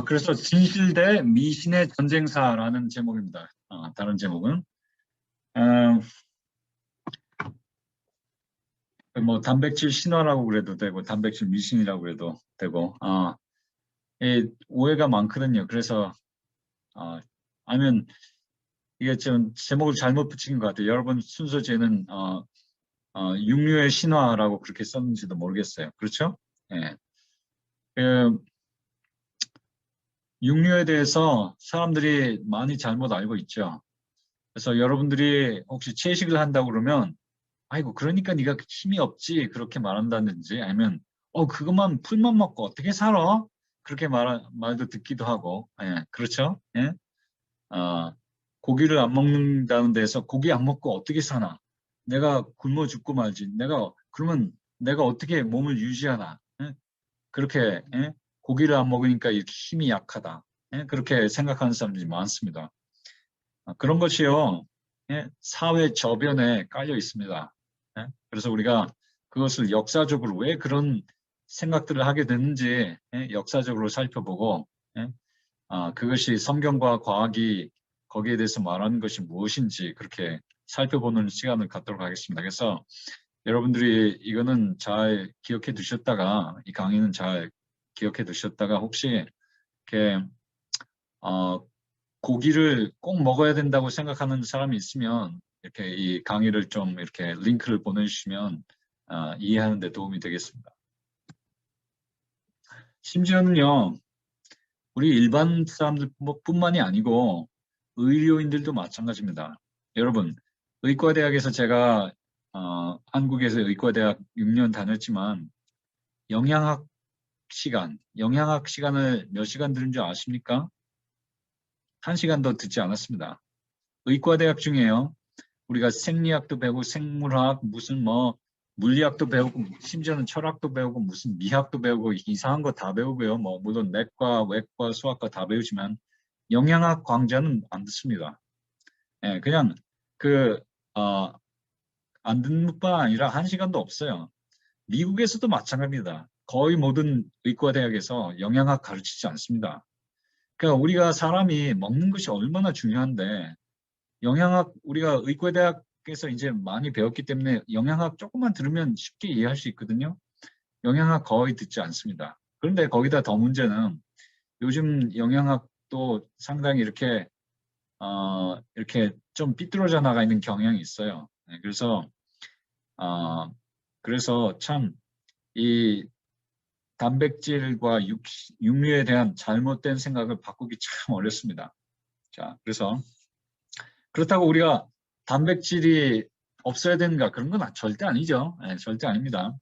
그래서 진실 대 미신의 전쟁사라는 제목입니다. 다른 제목은 어, 뭐 단백질 신화라고 그래도 되고 단백질 미신이라고 그래도 되고 이 오해가 많거든요. 그래서 아니면 이게 좀 제목을 잘못 붙인 것 같아요. 여러분 순서제는 육류의 신화라고 그렇게 썼는지도 모르겠어요. 그렇죠? 예. 그 육류에 대해서 사람들이 많이 잘못 알고 있죠. 그래서 여러분들이 혹시 채식을 한다고 그러면 아이고 그러니까 네가 힘이 없지 그렇게 말한다든지 아니면 그것만 풀만 먹고 어떻게 살아? 그렇게 말도 듣기도 하고 그렇죠? 예? 아, 고기를 안 먹는다는 데서 고기 안 먹고 어떻게 사나? 내가 굶어 죽고 말지. 그러면 내가 어떻게 몸을 유지하나? 예? 그렇게 고기를 안 먹으니까 이렇게 힘이 약하다. 그렇게 생각하는 사람들이 많습니다. 그런 것이요. 사회 저변에 깔려 있습니다. 그래서 우리가 그것을 역사적으로 왜 그런 생각들을 하게 됐는지 역사적으로 살펴보고 그것이 성경과 과학이 거기에 대해서 말하는 것이 무엇인지 그렇게 살펴보는 시간을 갖도록 하겠습니다. 그래서 여러분들이 이거는 잘 기억해 두셨다가 이 강의는 잘 기억해 두셨다가 혹시 이렇게 고기를 꼭 먹어야 된다고 생각하는 사람이 있으면 이렇게 이 강의를 좀 이렇게 링크를 보내주시면 이해하는 데 도움이 되겠습니다. 심지어는요, 우리 일반 사람들뿐만이 아니고 의료인들도 마찬가지입니다. 여러분, 의과대학에서 제가 한국에서 의과대학 6년 다녔지만 영양학 시간을 몇 시간 들은 줄 아십니까? 1시간도 듣지 않았습니다. 의과대학 중에요. 우리가 생리학도 배우고 생물학 무슨 뭐 물리학도 배우고 심지어는 철학도 배우고 무슨 미학도 배우고 이상한 거 다 배우고요. 뭐 물론 내과, 외과, 수학과 다 배우지만 영양학 강좌는 안 듣습니다. 그냥 안 듣는 뿐만 아니라 1시간도 없어요. 미국에서도 마찬가지입니다. 거의 모든 의과대학에서 영양학 가르치지 않습니다. 그러니까 우리가 사람이 먹는 것이 얼마나 중요한데 영양학 우리가 의과대학에서 이제 많이 배웠기 때문에 영양학 조금만 들으면 쉽게 이해할 수 있거든요. 영양학 거의 듣지 않습니다. 그런데 거기다 더 문제는 요즘 영양학도 상당히 이렇게 좀 삐뚤어져 나가 있는 경향이 있어요. 어, 그래서 참 이 단백질과 육류에 대한 잘못된 생각을 바꾸기 참 어렵습니다. 자, 그래서 그렇다고 우리가 단백질이 없어야 되는가? 그런 건 절대 아니죠. 절대 아닙니다.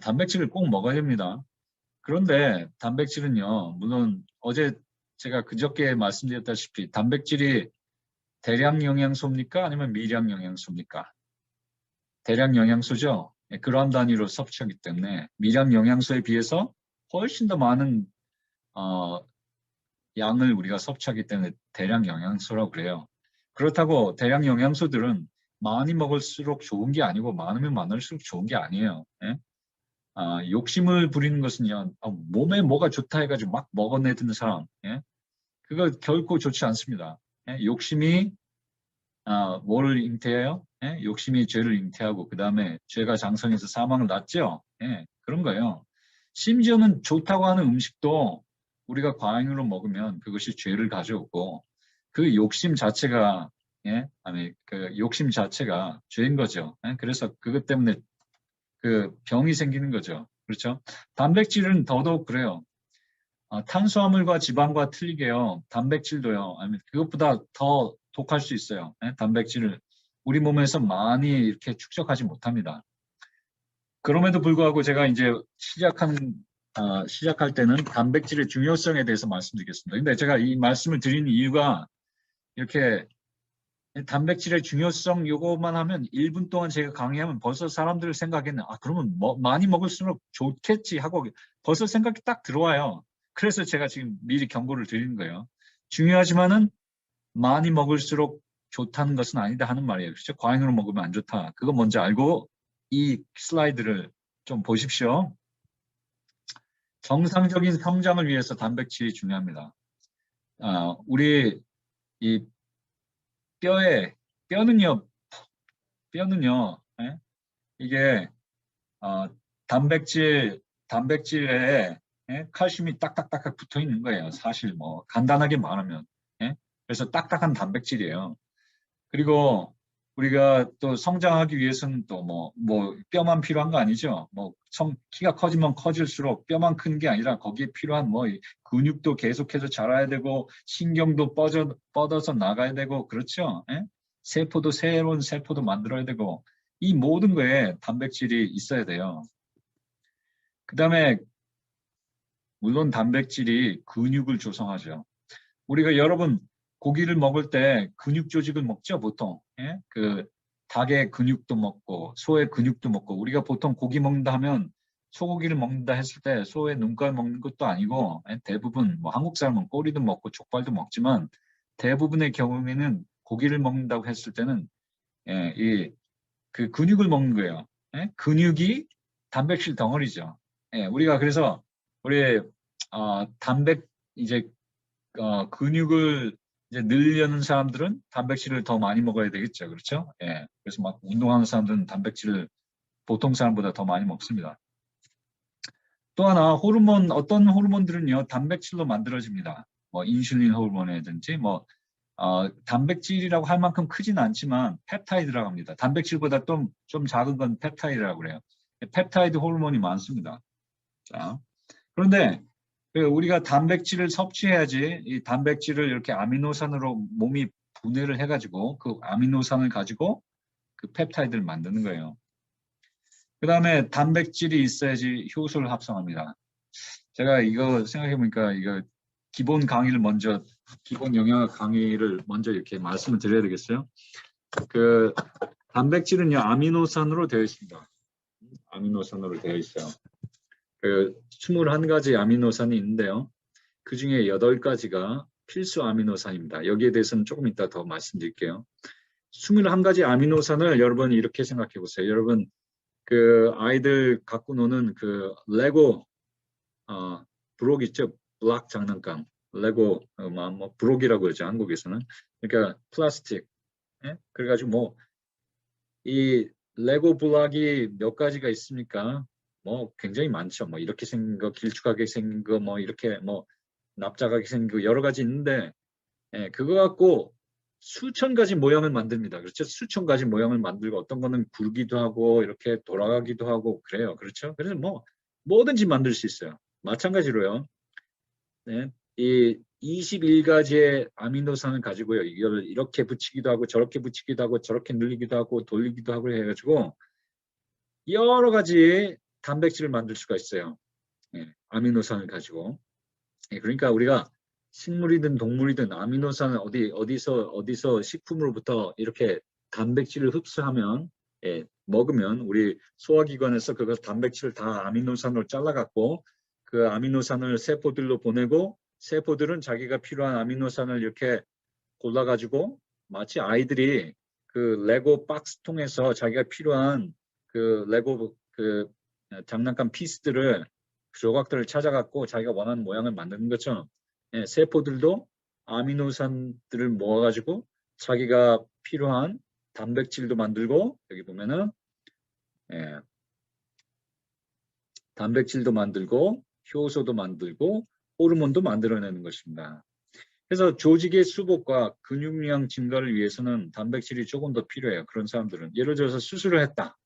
단백질을 꼭 먹어야 됩니다. 그런데 단백질은요, 물론 어제 제가 그저께 말씀드렸다시피 단백질이 대량 영양소입니까? 아니면 미량 영양소입니까? 대량 영양소죠. 그람 단위로 섭취하기 때문에 미량 영양소에 비해서 훨씬 더 많은 어, 양을 우리가 섭취하기 때문에 대량 영양소라고 그래요. 그렇다고 대량 영양소들은 많이 먹을수록 좋은 게 아니고 많으면 많을수록 좋은 게 아니에요. 욕심을 부리는 것은요, 몸에 뭐가 좋다 해가지고 막 먹어내드는 사람, 그거 결코 좋지 않습니다. 욕심이 뭐를 잉태해요? 욕심이 죄를 잉태하고 그 다음에 죄가 장성해서 사망을 낳죠. 그런 거예요. 심지어는 좋다고 하는 음식도 우리가 과잉으로 먹으면 그것이 죄를 가져오고 그 욕심 자체가 그 욕심 자체가 죄인 거죠. 그래서 그것 때문에 그 병이 생기는 거죠. 그렇죠? 단백질은 더더욱 그래요. 탄수화물과 지방과 틀리게요. 단백질도요. 아니면 그것보다 더 독할 수 있어요. 단백질을 우리 몸에서 많이 이렇게 축적하지 못합니다. 그럼에도 불구하고 제가 이제 시작할 때는 단백질의 중요성에 대해서 말씀드리겠습니다. 근데 제가 이 말씀을 드리는 이유가 이렇게 단백질의 중요성 요거만 하면 1분 동안 제가 강의하면 벌써 사람들 생각에는 그러면 많이 먹을수록 좋겠지 하고 벌써 생각이 딱 들어와요. 그래서 제가 지금 미리 경고를 드리는 거예요. 중요하지만은 많이 먹을수록 좋다는 것은 아니다 하는 말이에요. 그렇죠? 과잉으로 먹으면 안 좋다. 그거 먼저 알고 이 슬라이드를 좀 보십시오. 정상적인 성장을 위해서 단백질이 중요합니다. 우리 이 뼈는요, 예? 이게 단백질에 칼슘이 딱딱딱딱 붙어 있는 거예요. 사실 뭐 간단하게 말하면. 예? 그래서 딱딱한 단백질이에요. 그리고 우리가 또 성장하기 위해서는 또 뭐 뼈만 필요한 거 아니죠. 뭐 키가 커지면 커질수록 뼈만 큰 게 아니라 거기에 필요한 뭐 근육도 계속해서 자라야 되고 신경도 뻗어서 나가야 되고 그렇죠. 예? 새로운 세포도 만들어야 되고 이 모든 거에 단백질이 있어야 돼요. 그 다음에 물론 단백질이 근육을 조성하죠. 우리가 여러분 고기를 먹을 때 근육 조직을 먹죠, 보통. 예? 그 닭의 근육도 먹고 소의 근육도 먹고 우리가 보통 고기 먹는다 하면 소고기를 먹는다 했을 때 소의 눈깔 먹는 것도 아니고 대부분 뭐 한국 사람은 꼬리도 먹고 족발도 먹지만 대부분의 경우에는 고기를 먹는다고 했을 때는 그 근육을 먹는 거예요. 예? 근육이 단백질 덩어리죠. 예, 우리가 그래서 우리 이제 근육을 이제 늘려는 사람들은 단백질을 더 많이 먹어야 되겠죠. 그렇죠? 예. 그래서 막 운동하는 사람들은 단백질을 보통 사람보다 더 많이 먹습니다. 또 하나 어떤 호르몬들은요, 단백질로 만들어집니다. 뭐 인슐린 호르몬이라든지 단백질이라고 할 만큼 크진 않지만 펩타이드라고 합니다. 단백질보다 좀 작은 건 펩타이드라고 그래요. 펩타이드 호르몬이 많습니다. 자, 그런데 우리가 단백질을 섭취해야지 이 단백질을 이렇게 아미노산으로 몸이 분해를 해가지고 그 아미노산을 가지고 그 펩타이드를 만드는 거예요. 그 다음에 단백질이 있어야지 효소를 합성합니다. 제가 이거 생각해보니까 이거 기본 영양학 강의를 먼저 이렇게 말씀을 드려야 되겠어요. 그 단백질은요 아미노산으로 되어 있습니다. 아미노산으로 되어 있어요. 그 21가지 아미노산이 있는데요. 그 중에 8가지가 필수 아미노산입니다. 여기에 대해서는 조금 이따 더 말씀드릴게요. 21가지 아미노산을 여러분 이렇게 생각해 보세요. 여러분 그 아이들 갖고 노는 그 레고 브록 있죠? 블락 장난감. 레고 뭐 브록이라고 그러죠. 한국에서는. 그러니까 플라스틱. 예? 그래가지고 뭐 이 레고 블락이 몇 가지가 있습니까? 뭐 굉장히 많죠. 뭐 이렇게 생긴 거, 길쭉하게 생긴 거, 뭐 이렇게 뭐 납작하게 생긴 거 여러 가지 있는데 그거 갖고 수천 가지 모양을 만듭니다. 그렇죠? 수천 가지 모양을 만들고 어떤 거는 굴기도 하고 이렇게 돌아가기도 하고 그래요. 그렇죠? 그래서 뭐 뭐든지 만들 수 있어요. 마찬가지로요. 네, 이 21가지의 아미노산을 가지고요. 이걸 이렇게 붙이기도 하고 저렇게 붙이기도 하고 저렇게 늘리기도 하고 돌리기도 하고 해가지고 여러 가지 단백질을 만들 수가 있어요. 아미노산을 가지고. 그러니까 우리가 식물이든 동물이든 아미노산을 어디서 식품으로부터 이렇게 단백질을 흡수하면 먹으면 우리 소화기관에서 그걸 단백질을 다 아미노산으로 잘라갖고 그 아미노산을 세포들로 보내고 세포들은 자기가 필요한 아미노산을 이렇게 골라가지고 마치 아이들이 그 레고 박스 통해서 자기가 필요한 그 레고 그 장난감 피스들을 조각들을 찾아갖고 자기가 원하는 모양을 만드는 것처럼 세포들도 아미노산들을 모아가지고 자기가 필요한 단백질도 만들고 여기 보면은 단백질도 만들고 효소도 만들고 호르몬도 만들어내는 것입니다. 그래서 조직의 수복과 근육량 증가를 위해서는 단백질이 조금 더 필요해요. 그런 사람들은 예를 들어서 수술을 했다.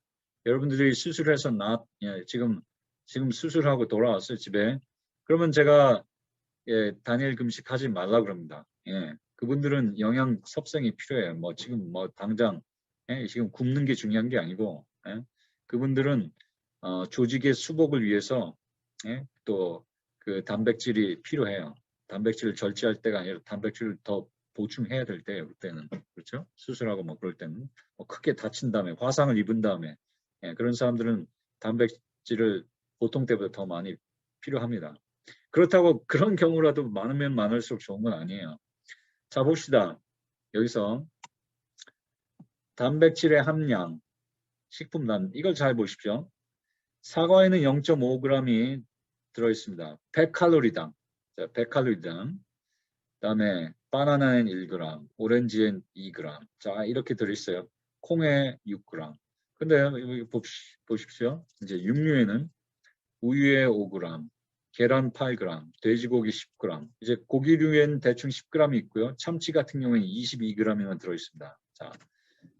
여러분들이 수술을 해서 지금 수술하고 돌아왔어요 집에. 그러면 제가 단일 금식 하지 말라 그럽니다. 그분들은 영양 섭생이 필요해요. 뭐 지금 뭐 당장 지금 굶는 게 중요한 게 아니고 그분들은 조직의 수복을 위해서 또 그 단백질이 필요해요. 단백질을 절제할 때가 아니라 단백질을 더 보충해야 될 때예요. 그때는 그렇죠? 수술하고 뭐 그럴 때는 크게 다친 다음에 화상을 입은 다음에 그런 사람들은 단백질을 보통 때보다 더 많이 필요합니다. 그렇다고 그런 경우라도 많으면 많을수록 좋은 건 아니에요. 자 봅시다. 여기서 단백질의 함량, 식품단 이걸 잘 보십시오. 사과에는 0.5g이 들어있습니다. 100칼로리당. 자, 100칼로리당. 그다음에 바나나엔 1g, 오렌지엔 2g. 자, 이렇게 들어있어요. 콩에 6g. 근데 여기 보십시오. 이제 육류에는 우유에 5g, 계란 8g, 돼지고기 10g. 이제 고기류엔 대충 10g이 있고요. 참치 같은 경우에는 22g이나 들어있습니다. 자,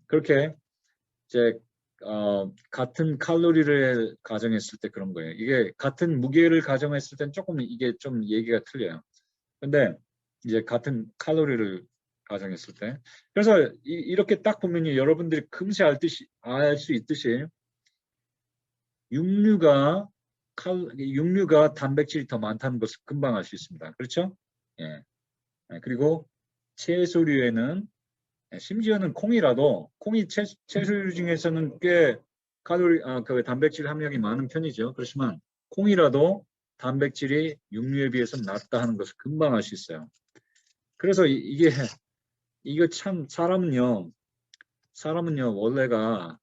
그렇게 이제 같은 칼로리를 가정했을 때 그런 거예요. 이게 같은 무게를 가정했을 땐 조금 이게 좀 얘기가 틀려요. 근데 이제 같은 칼로리를 가정했을 때. 그래서 이렇게 딱 보면요. 여러분들이 금세 알 수 있듯이 육류가 단백질이 더 많다는 것을 금방 알 수 있습니다. 그렇죠? 예. 그리고 채소류에는 심지어는 콩이라도 콩이 채소류 중에서는 꽤 그 단백질 함량이 많은 편이죠. 그렇지만 콩이라도 단백질이 육류에 비해서 낮다 하는 것을 금방 알 수 있어요. 그래서 이거 참 사람은요 원래가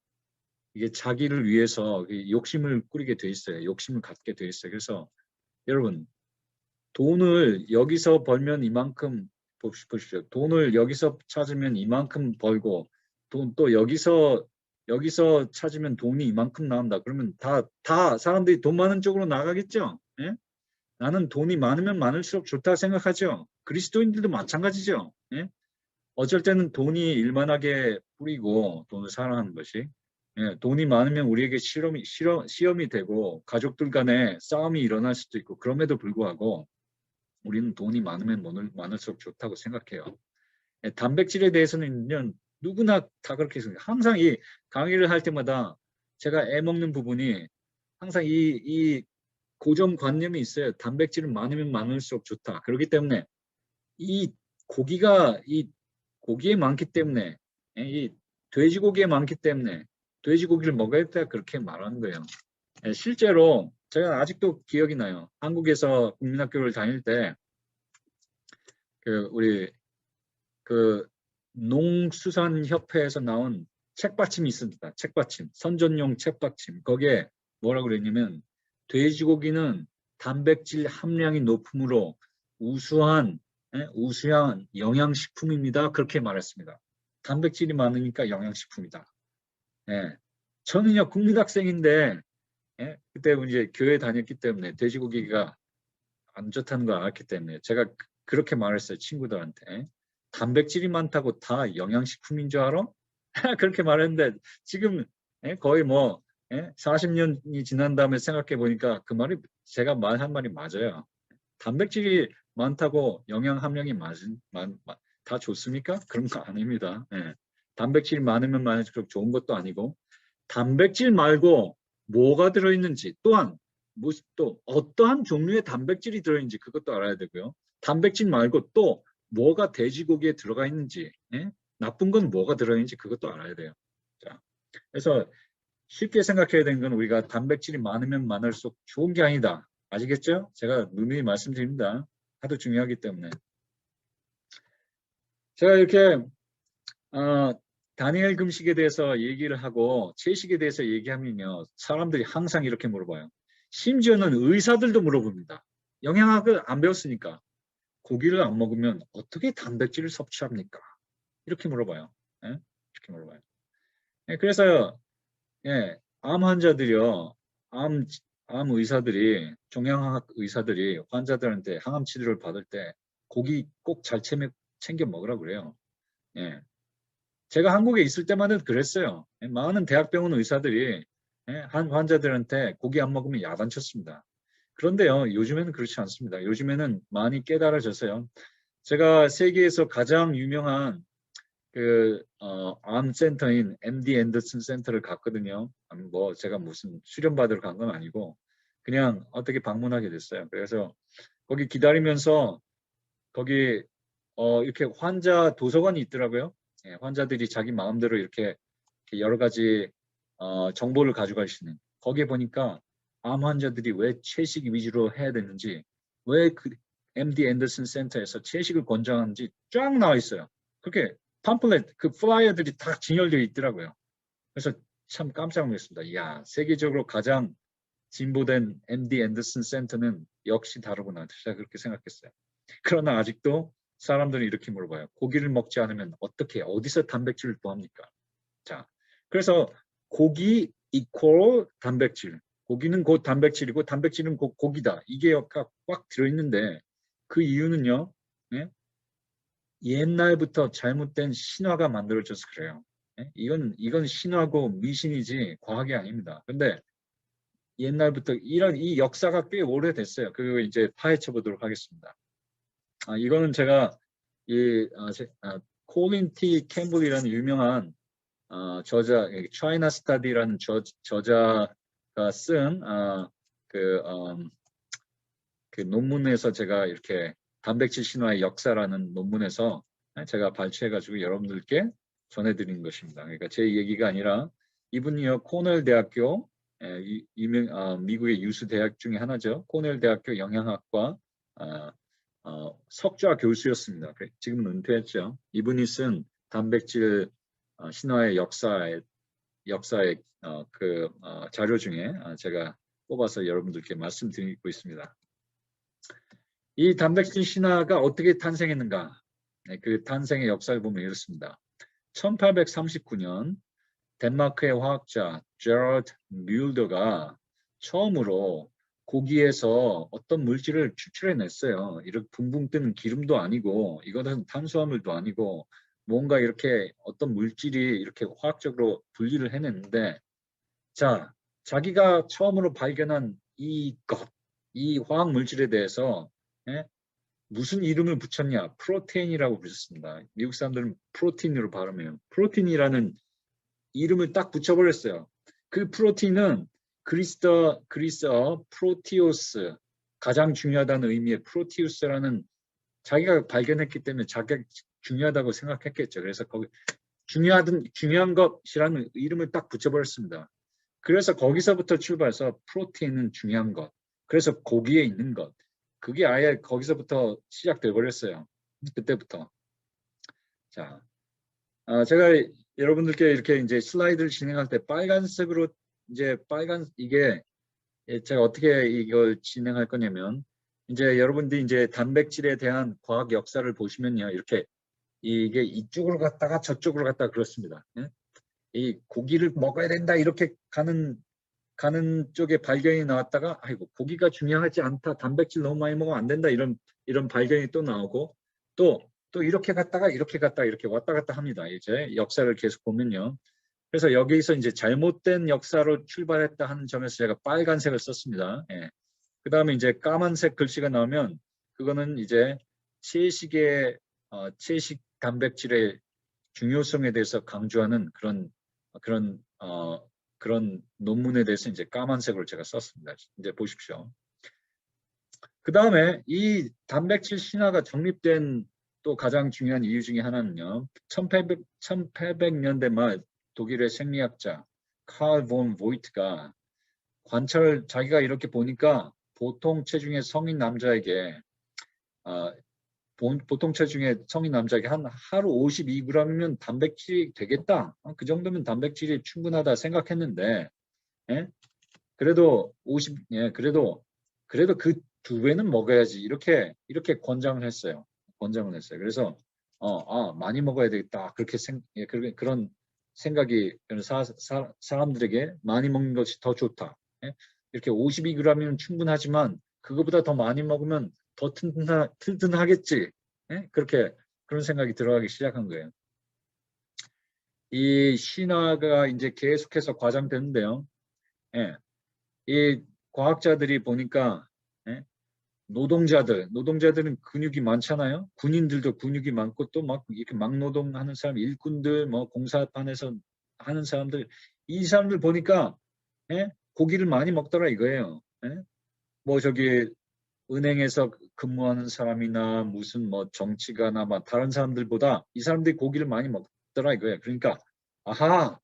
이게 자기를 위해서 욕심을 꾸리게 돼 있어요. 욕심을 갖게 돼 있어요. 그래서 여러분 돈을 여기서 벌면 이만큼 보십시오. 돈을 여기서 찾으면 이만큼 벌고 돈 또 여기서 찾으면 돈이 이만큼 나온다. 그러면 다 사람들이 돈 많은 쪽으로 나가겠죠. 예? 나는 돈이 많으면 많을수록 좋다 생각하죠. 그리스도인들도 마찬가지죠. 예? 어쩔 때는 돈이 일만하게 뿌리고 돈을 사랑하는 것이 돈이 많으면 우리에게 시험이 되고 가족들 간에 싸움이 일어날 수도 있고 그럼에도 불구하고 우리는 돈이 많으면 많을수록 좋다고 생각해요. 단백질에 대해서는 누구나 다 그렇게 생각해요. 항상 이 강의를 할 때마다 제가 애먹는 부분이 항상 이 고정관념이 있어요. 단백질은 많으면 많을수록 좋다. 그렇기 때문에 이 고기에 많기 때문에 이 돼지고기에 많기 때문에 돼지고기를 먹어야겠다 그렇게 말하는 거예요. 실제로 제가 아직도 기억이 나요. 한국에서 국민학교를 다닐 때 우리 농수산협회에서 나온 책받침이 있습니다. 책받침, 선전용 책받침. 거기에 뭐라고 그랬냐면 돼지고기는 단백질 함량이 높으므로 우수한 영양식품입니다. 그렇게 말했습니다. 단백질이 많으니까 영양식품이다. 저는요 국민학생인데 그때 이제 교회 다녔기 때문에 돼지고기가 안 좋다는 걸 알았기 때문에 제가 그렇게 말했어요. 친구들한테. 단백질이 많다고 다 영양식품인 줄 알아? 그렇게 말했는데 지금 거의 40년이 지난 다음에 생각해 보니까 그 말이 제가 한 말이 맞아요. 단백질이 많다고 영양 함량이 다 좋습니까? 그런 거 아닙니다. 단백질이 많으면 많을수록 좋은 것도 아니고 단백질 말고 뭐가 들어있는지 또한 또 어떠한 종류의 단백질이 들어있는지 그것도 알아야 되고요. 단백질 말고 또 뭐가 돼지고기에 들어가 있는지 나쁜 건 뭐가 들어있는지 그것도 알아야 돼요. 자, 그래서 쉽게 생각해야 되는 건 우리가 단백질이 많으면 많을수록 좋은 게 아니다. 아시겠죠? 제가 누누이 말씀드립니다. 하도 중요하기 때문에. 제가 이렇게 다니엘 금식에 대해서 얘기를 하고 채식에 대해서 얘기하면요. 사람들이 항상 이렇게 물어봐요. 심지어는 의사들도 물어봅니다. 영양학을 안 배웠으니까. 고기를 안 먹으면 어떻게 단백질을 섭취합니까? 이렇게 물어봐요. 이렇게 물어봐요. 그래서 암 환자들이요. 암 의사들이 종양학 의사들이 환자들한테 항암 치료를 받을 때 고기 꼭 잘 챙겨 먹으라고 그래요. 제가 한국에 있을 때마다 그랬어요. 많은 대학병원 의사들이 환자들한테 고기 안 먹으면 야단쳤습니다. 그런데요, 요즘에는 그렇지 않습니다. 요즘에는 많이 깨달아져서요. 제가 세계에서 가장 유명한 암 센터인 MD 앤더슨 센터를 갔거든요. 제가 무슨 수련받으러 간 건 아니고 그냥 어떻게 방문하게 됐어요. 그래서 거기 기다리면서 거기 이렇게 환자 도서관이 있더라고요. 환자들이 자기 마음대로 이렇게 여러 가지 정보를 가져갈 수 있는. 거기에 보니까 암 환자들이 왜 채식 위주로 해야 되는지, 왜 그 MD 앤더슨 센터에서 채식을 권장하는지 쫙 나와 있어요. 그렇게 팜플렛, 그 플라이어들이 다 진열되어 있더라고요. 그래서 참 깜짝 놀랐습니다. 이야, 세계적으로 가장 진보된 MD 앤더슨 센터는 역시 다르구나. 제가 그렇게 생각했어요. 그러나 아직도 사람들이 이렇게 물어봐요. 고기를 먹지 않으면 어떻게, 어디서 단백질을 구합니까? 자, 그래서 고기 이퀄 단백질. 고기는 곧 단백질이고 단백질은 곧 고기다. 이게 꽉 들어있는데 그 이유는요. 예? 옛날부터 잘못된 신화가 만들어져서 그래요. 예? 이건 신화고 미신이지 과학이 아닙니다. 근데 옛날부터 이 역사가 꽤 오래됐어요. 그리고 이제 파헤쳐 보도록 하겠습니다. 이거는 제가 콜린 T 캠블이라는 유명한 저자, 차이나 스타디라는 저자가 쓴 그 논문에서 제가 이렇게 단백질 신화의 역사라는 논문에서 제가 발췌해가지고 여러분들께 전해드린 것입니다. 그러니까 제 얘기가 아니라 이분이요 코넬 대학교 미국의 유수 대학 중에 하나죠. 코넬 대학교 영양학과 석좌 교수였습니다. 지금은 은퇴했죠. 이분이 쓴 단백질 신화의 역사의 자료 중에 제가 뽑아서 여러분들께 말씀드리고 있습니다. 이 단백질 신화가 어떻게 탄생했는가? 그 탄생의 역사를 보면 이렇습니다. 1839년 덴마크의 화학자 제럴드 뮬더가 처음으로 고기에서 어떤 물질을 추출해냈어요. 이렇게 붕붕 뜨는 기름도 아니고 이것은 탄수화물도 아니고 뭔가 이렇게 어떤 물질이 이렇게 화학적으로 분리를 해냈는데 자, 자기가 처음으로 발견한 이 화학 물질에 대해서 무슨 이름을 붙였냐? 프로테인이라고 붙였습니다. 미국 사람들은 프로틴으로 발음해요. 프로틴이라는 이름을 딱 붙여버렸어요. 그 프로틴은 그리스어 프로티오스, 가장 중요하다는 의미의 프로티우스라는 자기가 발견했기 때문에 자기가 중요하다고 생각했겠죠. 그래서 거기 중요한 것이라는 이름을 딱 붙여버렸습니다. 그래서 거기서부터 출발해서 프로테인은 중요한 것. 그래서 고기에 있는 것. 그게 아예 거기서부터 시작돼 버렸어요. 그때부터. 자, 제가 여러분들께 이렇게 이제 슬라이드를 진행할 때 빨간색으로 이게 제가 어떻게 이걸 진행할 거냐면 이제 여러분들이 이제 단백질에 대한 과학 역사를 보시면요. 이렇게 이게 이쪽으로 갔다가 저쪽으로 갔다가 그렇습니다. 이 고기를 먹어야 된다 이렇게 가는 쪽에 발견이 나왔다가 아이고 고기가 중요하지 않다 단백질 너무 많이 먹으면 안 된다 이런 발견이 또 나오고 또 이렇게 갔다가 이렇게 왔다 갔다 합니다. 이제 역사를 계속 보면요. 그래서 여기서 이제 잘못된 역사로 출발했다 하는 점에서 제가 빨간색을 썼습니다. 예. 그 다음에 이제 까만색 글씨가 나오면 그거는 이제 채식 단백질의 중요성에 대해서 강조하는 그런 논문에 대해서 이제 까만색으로 제가 썼습니다. 이제 보십시오. 그 다음에 이 단백질 신화가 정립된 또 가장 중요한 이유 중에 하나는요. 1800년대 말 독일의 생리학자 칼 본 보이트가 자기가 이렇게 보니까 보통 체중의 성인 남자에게 한 하루 52g이면 단백질이 되겠다. 그 정도면 단백질이 충분하다 생각했는데 그래도 그래도 그 2배는 먹어야지 이렇게 권장을 했어요. 그래서 많이 먹어야 되겠다. 그런 생각이 사람들에게 많이 먹는 것이 더 좋다. 이렇게 52g이면 충분하지만 그거보다 더 많이 먹으면 더 튼튼하겠지. 그런 생각이 들어가기 시작한 거예요. 이 신화가 이제 계속해서 과장되는데요. 이 과학자들이 보니까 노동자들은 근육이 많잖아요. 군인들도 근육이 많고 또 막 이렇게 막노동하는 사람, 일꾼들, 뭐 공사판에서 하는 사람들, 이 사람들 보니까 고기를 많이 먹더라 이거예요. 뭐 저기 은행에서 근무하는 사람이나 무슨 뭐 정치가나 막 다른 사람들보다 이 사람들이 고기를 많이 먹더라 이거예요. 그러니까 아하,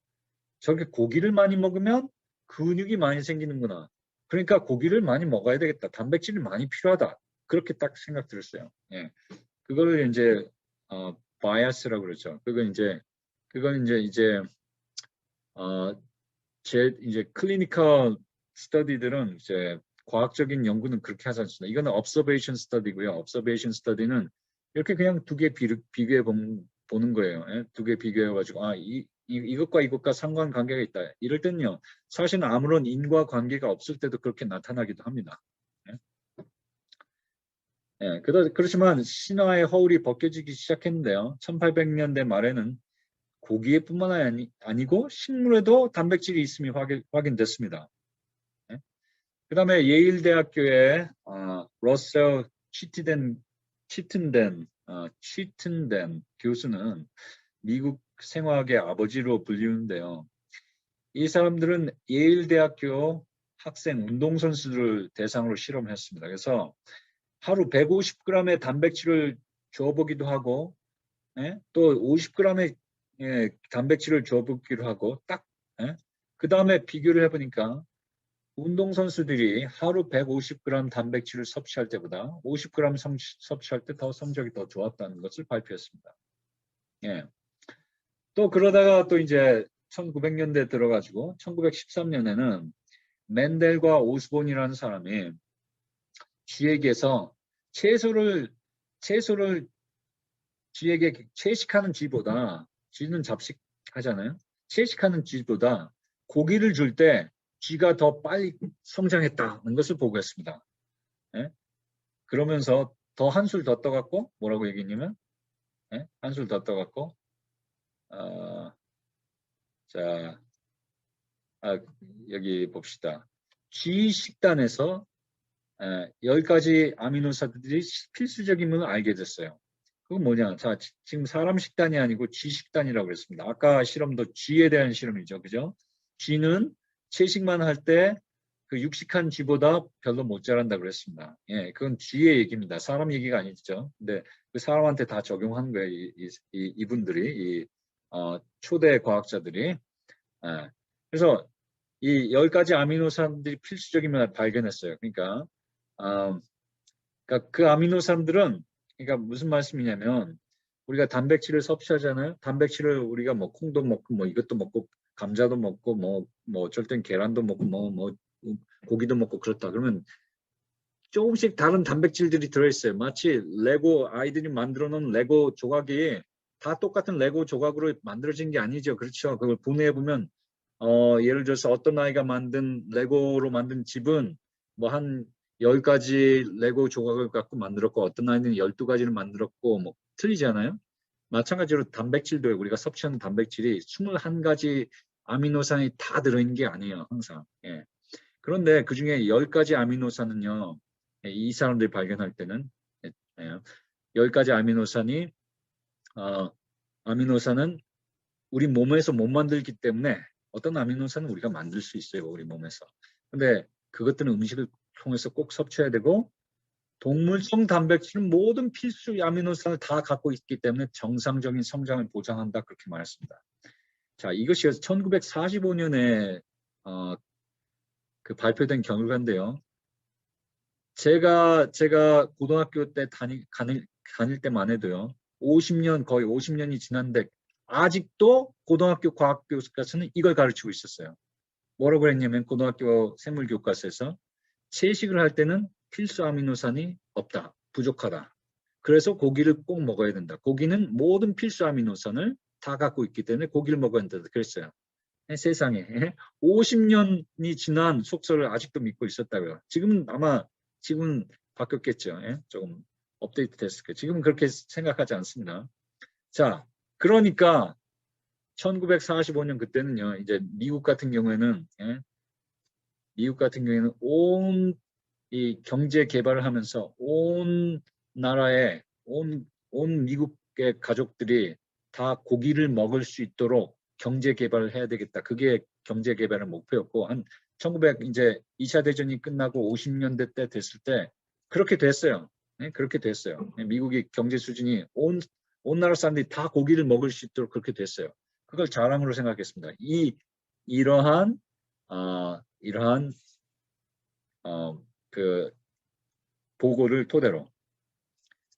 저게 고기를 많이 먹으면 근육이 많이 생기는구나. 그러니까 고기를 많이 먹어야 되겠다. 단백질이 많이 필요하다. 그렇게 딱 생각 들었어요. 그거를 이제 바이어스라고 그러죠. 그건 이제 이제 클리니컬 스터디들은 이제 과학적인 연구는 그렇게 하지 않습니다. 이거는 observation study고요. observation study는 이렇게 그냥 두 개 비교해 보는 거예요. 예? 두 개 비교해 가지고 이것과 이것과 상관관계가 있다. 이럴 때는요. 사실은 아무런 인과관계가 없을 때도 그렇게 나타나기도 합니다. 예? 예, 그렇지만 신화의 허울이 벗겨지기 시작했는데요. 1800년대 말에는 고기에뿐만 아니고 식물에도 단백질이 있음이 확인됐습니다. 예? 그 다음에 예일 대학교의 러셀 치튼덴 교수는 미국 생화학의 아버지로 불리는데요. 이 사람들은 예일 대학교 학생 운동선수들을 대상으로 실험했습니다. 그래서 하루 150g의 단백질을 줘보기도 하고 또 50g의 단백질을 줘보기도 하고 그 다음에 비교를 해보니까 운동선수들이 하루 150g 단백질을 섭취할 때보다 50g 섭취할 때 더 성적이 더 좋았다는 것을 발표했습니다. 예. 또 그러다가 또 이제 1900년대 들어가지고 1913년에는 맨델과 오스본이라는 사람이 쥐에게서 채소를 쥐에게 채식하는 쥐보다 쥐는 잡식하잖아요. 채식하는 쥐보다 고기를 줄 때 쥐가 더 빨리 성장했다는 것을 보고했습니다. 예? 그러면서 더 한술 더 떠갖고 뭐라고 얘기했냐면 한술 더 떠갖고 자 여기 봅시다. 쥐 식단에서 10가지 아미노사들이 필수적임을 알게 됐어요. 그건 뭐냐? 자, 지금 사람 식단이 아니고 쥐 식단이라고 그랬습니다. 아까 실험도 쥐에 대한 실험이죠. 그죠? 쥐는 채식만 할 때 그 육식한 쥐보다 별로 못 자란다 그랬습니다. 예, 그건 쥐의 얘기입니다. 사람 얘기가 아니죠. 근데 그 사람한테 다 적용한 거예요. 이분들이, 초대 과학자들이. 예, 그래서 이 10가지 아미노산들이 필수적임을 발견했어요. 그러니까 그 아미노산들은 그러니까 무슨 말씀이냐면 우리가 단백질을 섭취하잖아요. 단백질을 우리가 뭐 콩도 먹고 뭐 이것도 먹고 감자도 먹고 뭐 어쩔 땐 계란도 먹고 뭐 고기도 먹고 그렇다. 그러면 조금씩 다른 단백질들이 들어있어요. 마치 레고 아이들이 만들어 놓은 레고 조각이 다 똑같은 레고 조각으로 만들어진 게 아니죠. 그렇죠. 그걸 분해해 보면 예를 들어서 어떤 아이가 만든 레고로 만든 집은 뭐 한 10가지 레고 조각을 갖고 만들었고 어떤 아이는 12가지를 만들었고 뭐 틀리잖아요. 마찬가지로 단백질도 우리가 섭취하는 단백질이 21가지 아미노산이 다 들어있는 게 아니에요. 항상. 예. 그런데 그중에 10가지 아미노산은요. 이 사람들이 발견할 때는 10가지 아미노산은 우리 몸에서 못 만들기 때문에 어떤 아미노산은 우리가 만들 수 있어요. 우리 몸에서. 근데 그것들은 음식을 통해서 꼭 섭취해야 되고 동물성 단백질은 모든 필수 아미노산을 다 갖고 있기 때문에 정상적인 성장을 보장한다. 그렇게 말했습니다. 자, 이것이 1945년에 그 발표된 결과인데요. 제가 고등학교 때 다닐 때만 해도요. 50년 거의 50년이 지났는데 아직도 고등학교 과학 교과서는 이걸 가르치고 있었어요. 뭐라고 그랬냐면 고등학교 생물 교과서에서 채식을 할 때는 필수 아미노산이 없다. 부족하다. 그래서 고기를 꼭 먹어야 된다. 고기는 모든 필수 아미노산을 다 갖고 있기 때문에 고기를 먹어야 된다. 그랬어요. 세상에 50년이 지난 속설을 아직도 믿고 있었다고요. 지금은 아마 지금은 바뀌었겠죠. 조금 업데이트 됐을 거예요. 지금은 그렇게 생각하지 않습니다. 자, 그러니까 1945년 그때는요. 이제 미국 같은 경우에는 온 이 경제 개발을 하면서 온 나라의 온 미국의 가족들이 다 고기를 먹을 수 있도록 경제 개발을 해야 되겠다. 그게 경제 개발의 목표였고 한 1900 이제 2차 대전이 끝나고 50년대 때 됐을 때 그렇게 됐어요. 그렇게 됐어요. 미국의 경제 수준이 온 나라 사람들이 다 고기를 먹을 수 있도록 그렇게 됐어요. 그걸 자랑으로 생각했습니다. 이러한 그 보고를 토대로.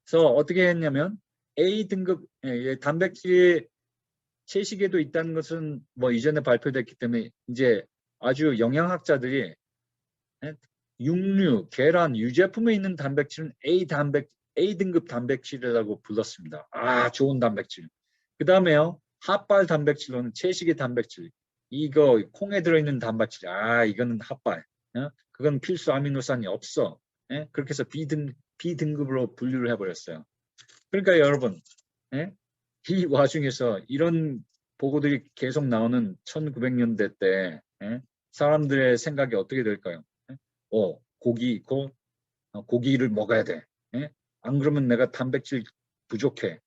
그래서 어떻게 했냐면 A등급 단백질이 채식에도 있다는 것은 뭐 이전에 발표됐기 때문에 이제 아주 영양학자들이 육류, 계란, 유제품에 있는 단백질은 A등급 단백질이라고 불렀습니다. 아, 좋은 단백질. 그 다음에요, 핫발 단백질로는 채식의 단백질. 이거 콩에 들어있는 단백질. 아, 이거는 핫발. 그건 필수 아미노산이 없어. 그렇게 해서 B등급으로 분류를 해버렸어요. 그러니까 여러분, 이 와중에서 이런 보고들이 계속 나오는 1900년대 때 사람들의 생각이 어떻게 될까요? 고기를 먹어야 돼. 안 그러면 내가 단백질 부족해.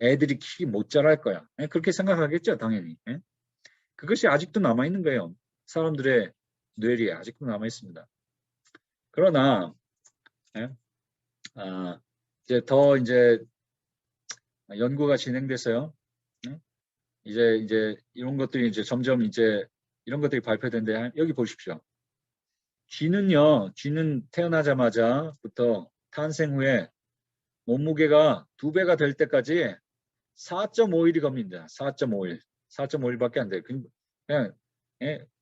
애들이 키 못 자랄 거야. 그렇게 생각하겠죠, 당연히. 그것이 아직도 남아있는 거예요. 사람들의 뇌리에 아직도 남아있습니다. 그러나 이제 연구가 진행돼서요. 이제 이런 것들이 이제 점점 이제 이런 것들이 발표된데 여기 보십시오. 쥐는 태어나자마자부터 탄생 후에 몸무게가 2배가 될 때까지 4.5일이 겁니다. 4.5일. 4.5일밖에 안 돼요. 그냥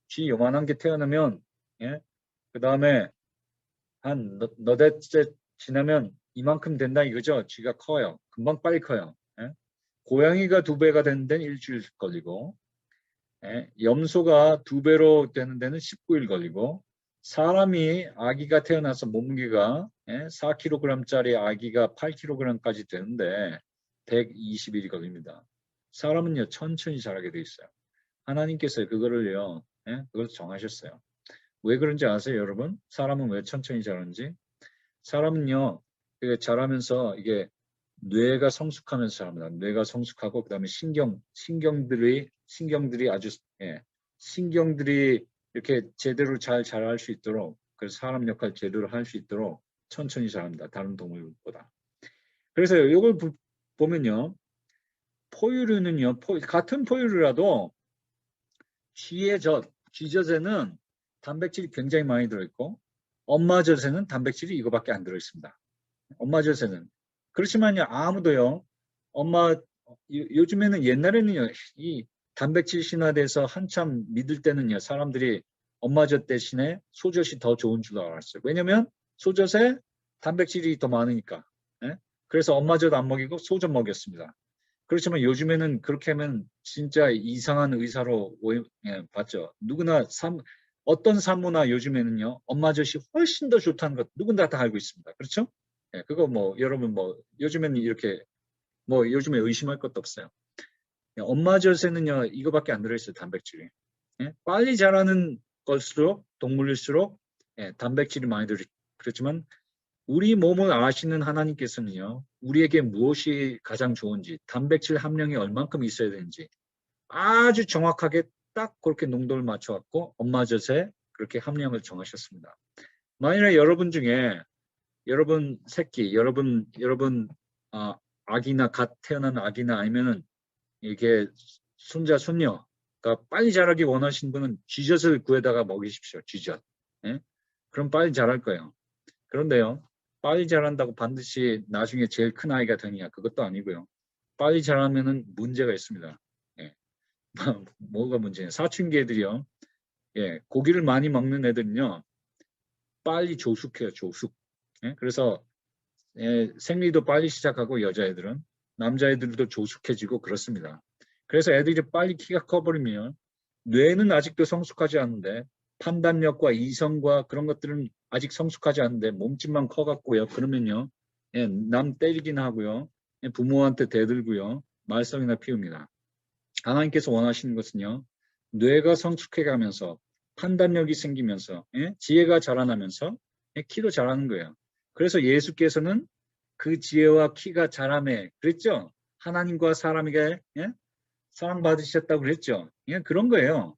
쥐 요만한 게 태어나면 그 다음에 한 너댓째 지나면 이만큼 된다 이거죠. 쥐가 커요. 금방 빨리 커요. 고양이가 2배가 되는 데는 일주일 걸리고 염소가 2배로 되는 데는 19일 걸리고 사람이 아기가 태어나서 몸무게가 4kg짜리 아기가 8kg까지 되는데 120일이 걸립니다. 사람은요 천천히 자라게 돼 있어요. 하나님께서 그거를요 그걸 정하셨어요. 왜 그런지 아세요 여러분? 사람은 왜 천천히 자라는지? 사람은요 자라면서 이게 뇌가 성숙하면서 자랍니다. 뇌가 성숙하고 그 다음에 신경들이 아주 신경들이 이렇게 제대로 잘 자랄 수 있도록 그래서 사람 역할 제대로 할 수 있도록 천천히 자랍니다. 다른 동물보다. 그래서 이걸 보면요. 포유류는요. 같은 포유류라도 쥐젖에는 단백질이 굉장히 많이 들어있고 엄마젖에는 단백질이 이거밖에 안 들어있습니다. 엄마젖에는. 그렇지만요. 아무도요. 요즘에는 옛날에는요. 이 단백질 신화돼서 한참 믿을 때는요. 사람들이 엄마젖 대신에 소젖이 더 좋은 줄 알았어요. 왜냐면 소젖에 단백질이 더 많으니까. 그래서 엄마젖 안 먹이고 소젖 먹였습니다. 그렇지만 요즘에는 그렇게 하면 진짜 이상한 의사로 봤죠. 누구나 어떤 산모나 요즘에는요. 엄마젖이 훨씬 더 좋다는 것 누구나 다 알고 있습니다. 그렇죠? 그거 여러분 요즘에는 이렇게 요즘에 의심할 것도 없어요. 엄마젖에는요 이거밖에 안 들어있어요 단백질이. 빨리 자라는 걸수록 동물일수록 단백질이 많이 그렇지만 우리 몸을 아시는 하나님께서는요 우리에게 무엇이 가장 좋은지 단백질 함량이 얼만큼 있어야 되는지 아주 정확하게 딱 그렇게 농도를 맞춰갖고 엄마젖에 그렇게 함량을 정하셨습니다. 만일에 여러분 중에 여러분 새끼, 여러분 아기나 갓 태어난 아기나 아니면은 이게 손자 손녀가 빨리 자라기 원하시는 분은 쥐젖을 구해다가 먹이십시오. 쥐젖. 그럼 빨리 자랄 거예요. 그런데요. 빨리 자란다고 반드시 나중에 제일 큰 아이가 되느냐 그것도 아니고요. 빨리 자라면은 문제가 있습니다. 뭐가 문제냐? 사춘기 애들이요. 고기를 많이 먹는 애들은요. 빨리 조숙해요. 조숙. 그래서 생리도 빨리 시작하고 여자애들은 남자애들도 조숙해지고 그렇습니다. 그래서 애들이 빨리 키가 커버리면 뇌는 아직도 성숙하지 않은데 판단력과 이성과 그런 것들은 아직 성숙하지 않은데 몸집만 커갖고요. 그러면요. 남 때리긴 하고요. 부모한테 대들고요. 말썽이나 피웁니다. 하나님께서 원하시는 것은요. 뇌가 성숙해가면서 판단력이 생기면서 지혜가 자라나면서 키도 자라는 거예요. 그래서 예수께서는 그 지혜와 키가 자라매 그랬죠. 하나님과 사람에게 사랑받으셨다고 그랬죠. 그런 거예요.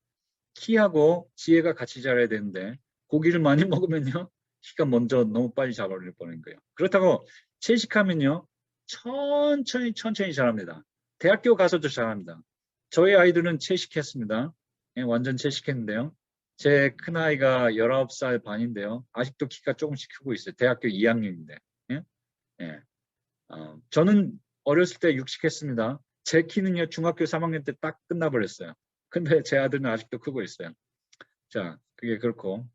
키하고 지혜가 같이 자라야 되는데 고기를 많이 먹으면요. 키가 먼저 너무 빨리 자라버릴 뻔한 거예요. 그렇다고 채식하면요. 천천히 자랍니다. 대학교 가서도 자랍니다. 저희 아이들은 채식했습니다. 완전 채식했는데요. 제 큰아이가 19살 반인데요. 아직도 키가 조금씩 크고 있어요. 대학교 2학년인데. 저는 어렸을 때 육식했습니다. 제 키는요. 중학교 3학년 때 딱 끝나버렸어요. 근데 제 아들은 아직도 크고 있어요. 자, 그게 그렇고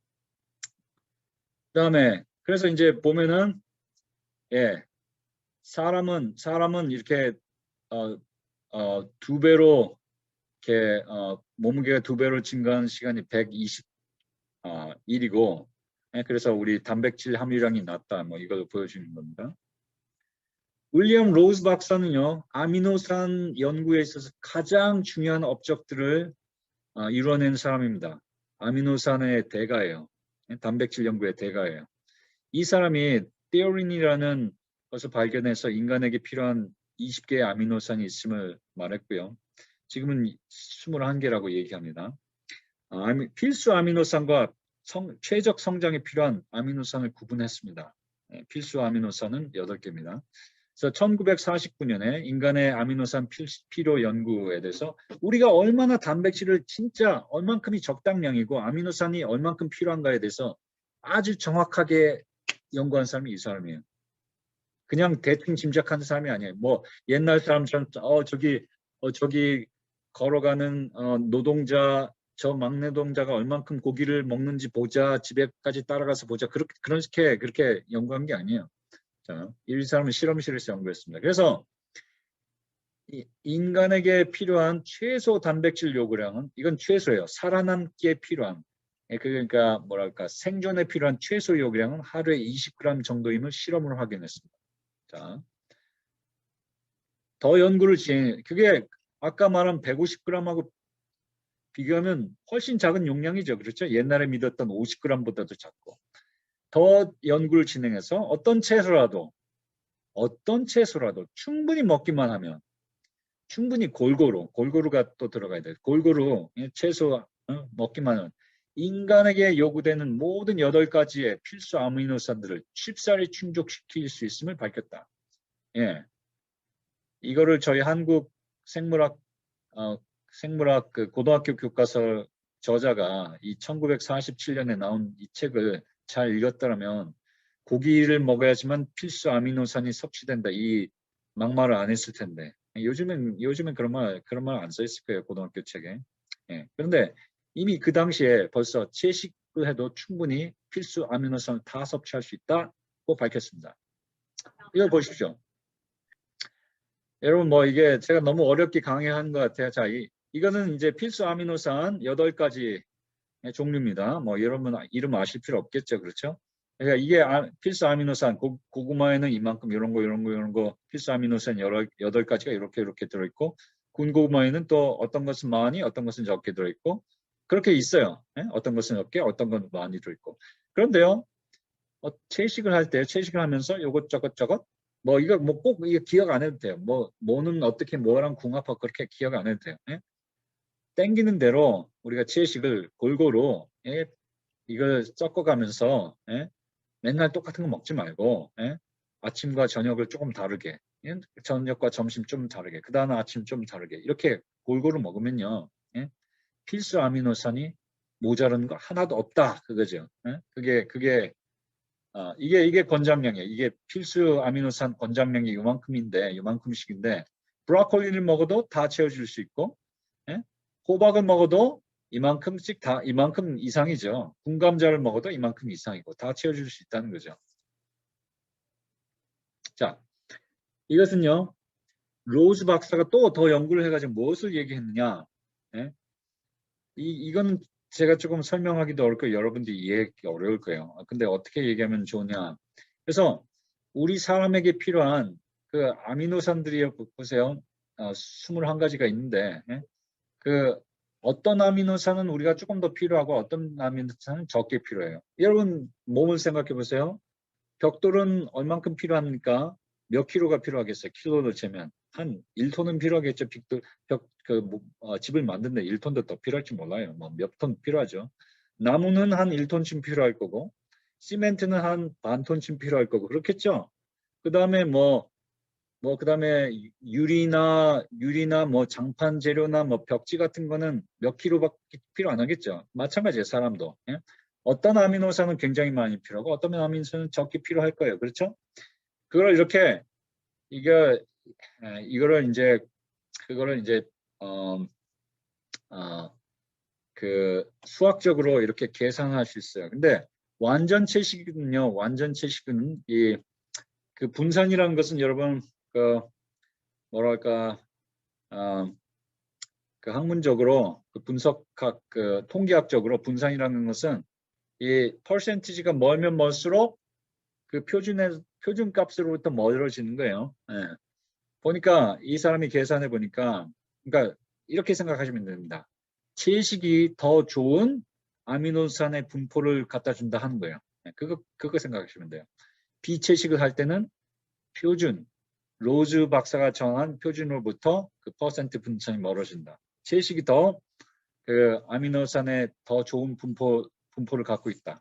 그다음에 그래서 이제 보면은 예, 사람은 이렇게 두 배로 이렇게 몸무게가 두 배로 증가하는 시간이 120일이고 예, 그래서 우리 단백질 함유량이 낮다 뭐 이걸 보여주는 겁니다. 윌리엄 로즈 박사는요, 아미노산 연구에 있어서 가장 중요한 업적들을 이뤄낸 사람입니다. 아미노산의 대가예요. 단백질 연구의 대가예요. 이 사람이 테오린이라는 것을 발견해서 인간에게 필요한 20개의 아미노산이 있음을 말했고요. 지금은 21개라고 얘기합니다. 필수 아미노산과 최적 성장에 필요한 아미노산을 구분했습니다. 필수 아미노산은 8개입니다. 그래서 1949년에 인간의 아미노산 필요 연구에 대해서 우리가 얼마나 단백질을 진짜 얼만큼이 적당량이고 아미노산이 얼만큼 필요한가에 대해서 아주 정확하게 연구한 사람이 이 사람이에요. 그냥 대충 짐작하는 사람이 아니에요. 뭐 옛날 사람처럼 저기 걸어가는 노동자 저 막내 노동자가 얼만큼 고기를 먹는지 보자 집에까지 따라가서 보자 그렇게 연구한 게 아니에요. 자, 이 사람은 실험실에서 연구했습니다. 그래서 인간에게 필요한 최소 단백질 요구량은 이건 최소예요. 살아남기에 필요한 그러니까 뭐랄까 생존에 필요한 최소 요구량은 하루에 20g 정도임을 실험으로 확인했습니다. 자, 더 연구를 진행. 그게 아까 말한 150g하고 비교하면 훨씬 작은 용량이죠. 그렇죠? 옛날에 믿었던 50g보다도 작고. 더 연구를 진행해서 어떤 채소라도 충분히 먹기만 하면 충분히 골고루가 또 들어가야 돼요. 골고루 채소 먹기만 하면 인간에게 요구되는 모든 8가지의 필수 아미노산들을 쉽사리 충족시킬 수 있음을 밝혔다. 예, 이거를 저희 한국 생물학 그 고등학교 교과서 저자가 이 1947년에 나온 이 책을 잘 읽었더라면 고기를 먹어야지만 필수 아미노산이 섭취된다 이 막말을 안 했을 텐데 요즘엔 그런 말 안 써 있을 거예요 고등학교 책에. 예. 그런데 이미 그 당시에 벌써 채식을 해도 충분히 필수 아미노산을 다 섭취할 수 있다고 밝혔습니다. 이걸 보십시오. 여러분 뭐 이게 제가 너무 어렵게 강의한 것 같아요. 자, 이거는 이제 필수 아미노산 8가지 종류입니다. 뭐 여러분 이름 아실 필요 없겠죠. 그렇죠? 그러니까 이게 필수 아미노산 고구마에는 이만큼 이런 거 필수 아미노산 8가지가 이렇게 들어있고 군고구마에는 또 어떤 것은 많이 어떤 것은 적게 들어있고 그렇게 있어요. 어떤 것은 적게 어떤 건 많이 들어있고 그런데요. 채식을 하면서 요것저것 뭐 이거 뭐 꼭 이거 기억 안 해도 돼요. 뭐는 어떻게 뭐랑 궁합하고 그렇게 기억 안 해도 돼요. 땡기는 대로 우리가 채식을 골고루 이걸 섞어가면서 맨날 똑같은 거 먹지 말고 아침과 저녁을 조금 다르게 저녁과 점심 좀 다르게 그 다음 아침 좀 다르게 이렇게 골고루 먹으면요 필수 아미노산이 모자란 거 하나도 없다 그거죠. 이게 권장량이에요. 이게 필수 아미노산 권장량이 요만큼씩인데 브로콜리를 먹어도 다 채워줄 수 있고 호박을 먹어도 이만큼 이상이죠. 군감자를 먹어도 이만큼 이상이고 다 채워줄 수 있다는 거죠. 자, 이것은요. 로즈 박사가 또 더 연구를 해가지고 무엇을 얘기했느냐. 이거는 제가 조금 설명하기도 어렵고 여러분들이 이해하기 어려울 거예요. 근데 어떻게 얘기하면 좋으냐. 그래서 우리 사람에게 필요한 그 아미노산들이 보세요. 21가지가 있는데 그 어떤 아미노산은 우리가 조금 더 필요하고 어떤 아미노산은 적게 필요해요. 여러분 몸을 생각해 보세요. 벽돌은 얼만큼 필요합니까? 몇 킬로가 필요하겠어요? 킬로를 재면 한 1톤은 필요하겠죠. 집을 만드는데 1톤도 더 필요할지 몰라요. 뭐 몇 톤 필요하죠. 나무는 한 1톤쯤 필요할 거고 시멘트는 한 반 톤쯤 필요할 거고 그렇겠죠. 그다음에 그다음에 유리나 뭐 장판 재료나 뭐 벽지 같은 거는 몇 킬로밖에 필요 안 하겠죠. 마찬가지예요. 사람도. 어떤 아미노산은 굉장히 많이 필요하고 어떤 아미노산은 적게 필요할 거예요. 그렇죠? 그걸 이렇게 이거를 이제 그거를 이제 그 수학적으로 이렇게 계산할 수 있어요. 근데 완전체식은요. 완전체식은 그 분산이라는 것은 여러분 그 뭐랄까 그 학문적으로 그 분석학 그 통계학적으로 분산이라는 것은 이 퍼센티지가 멀면 멀수록 그 표준값으로부터 멀어지는 거예요. 예. 보니까 이 사람이 계산해 보니까 그러니까 이렇게 생각하시면 됩니다. 채식이 더 좋은 아미노산의 분포를 갖다 준다 하는 거예요. 예. 그거 생각하시면 돼요. 비채식을 할 때는 표준 로즈 박사가 정한 표준으로부터 그 퍼센트 분산이 멀어진다. 채식이 더 그 아미노산의 더 좋은 분포를 갖고 있다.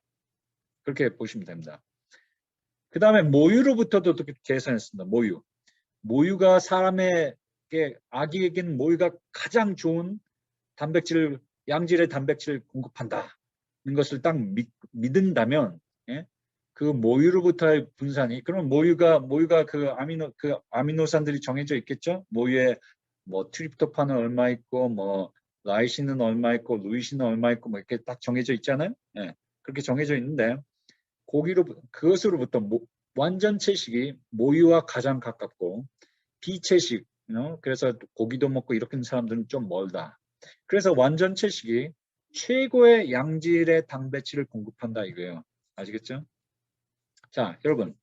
그렇게 보시면 됩니다. 그 다음에 모유로부터도 어떻게 계산했습니다. 모유가 사람에게 아기에게는 모유가 가장 좋은 단백질 양질의 단백질을 공급한다는 것을 딱 믿는다면 예? 그 모유로부터의 분산이 그러면 모유가 그 아미노산들이 정해져 있겠죠. 모유에 뭐 트립토판은 얼마 있고 뭐 라이신은 얼마 있고 루이신은 얼마 있고 뭐 이렇게 딱 정해져 있잖아요. 예. 그렇게 정해져 있는데 그것으로부터 완전 채식이 모유와 가장 가깝고 비채식 그래서 고기도 먹고 이렇게 하는 사람들은 좀 멀다. 그래서 완전 채식이 최고의 양질의 단백질을 공급한다 이거예요. 아시겠죠? 자, 여러분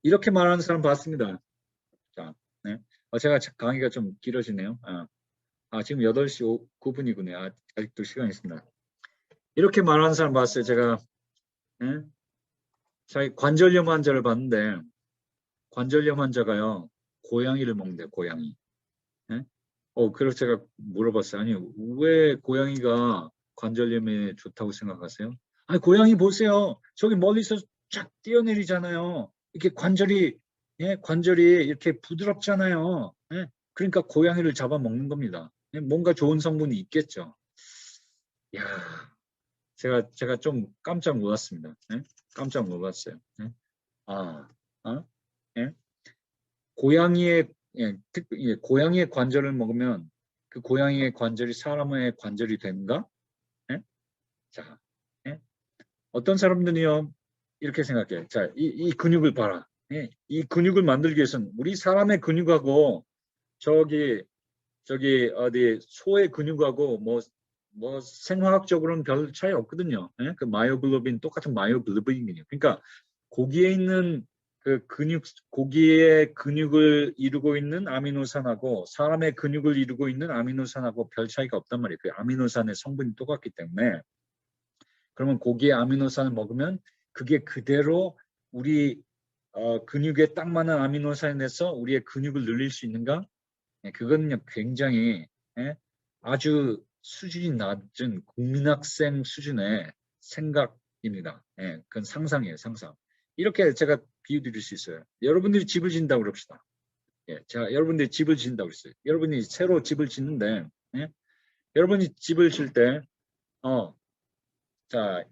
이렇게 말하는 사람 봤습니다. 자, 네. 제가 강의가 좀 길어지네요. 지금 8시 9분이군요. 아직도 시간이 있습니다. 이렇게 말하는 사람 봤어요. 제가 네? 자기 관절염 환자를 봤는데 관절염 환자가요. 고양이를 먹는데 고양이. 네? 그래서 제가 물어봤어요. 아니 왜 고양이가 관절염에 좋다고 생각하세요? 아니 고양이 보세요. 저기 멀리서 쫙 뛰어내리잖아요. 이렇게 관절이 이렇게 부드럽잖아요. 예? 그러니까 고양이를 잡아먹는 겁니다. 예? 뭔가 좋은 성분이 있겠죠. 이야, 제가 좀 깜짝 놀랐습니다. 예? 깜짝 놀랐어요. 예? 예? 고양이의 관절을 먹으면 그 고양이의 관절이 사람의 관절이 되는가? 예? 자, 예? 어떤 사람들이요 이렇게 생각해요. 자, 이 근육을 봐라. 예? 이 근육을 만들기 위해서는 우리 사람의 근육하고 저기 어디 소의 근육하고 뭐 생화학적으로는 별 차이 없거든요. 예? 그 마이오글로빈 똑같은 마이오글로빈이에요. 그러니까 고기에 있는 그 고기의 근육을 이루고 있는 아미노산하고 사람의 근육을 이루고 있는 아미노산하고 별 차이가 없단 말이에요. 그 아미노산의 성분이 똑같기 때문에 그러면 고기의 아미노산을 먹으면 그게 그대로 우리 근육에 딱 맞는 아미노산이 돼서 우리의 근육을 늘릴 수 있는가? 그거는요 굉장히 아주 수준이 낮은 국민학생 수준의 생각입니다. 그건 상상이에요, 상상. 이렇게 제가 비유 드릴 수 있어요. 여러분들이 집을 짓는다고 그럽시다. 제가 여러분들이 집을 짓는다고 그랬어요. 여러분이 새로 집을 짓는데 여러분이 집을 질 때 자,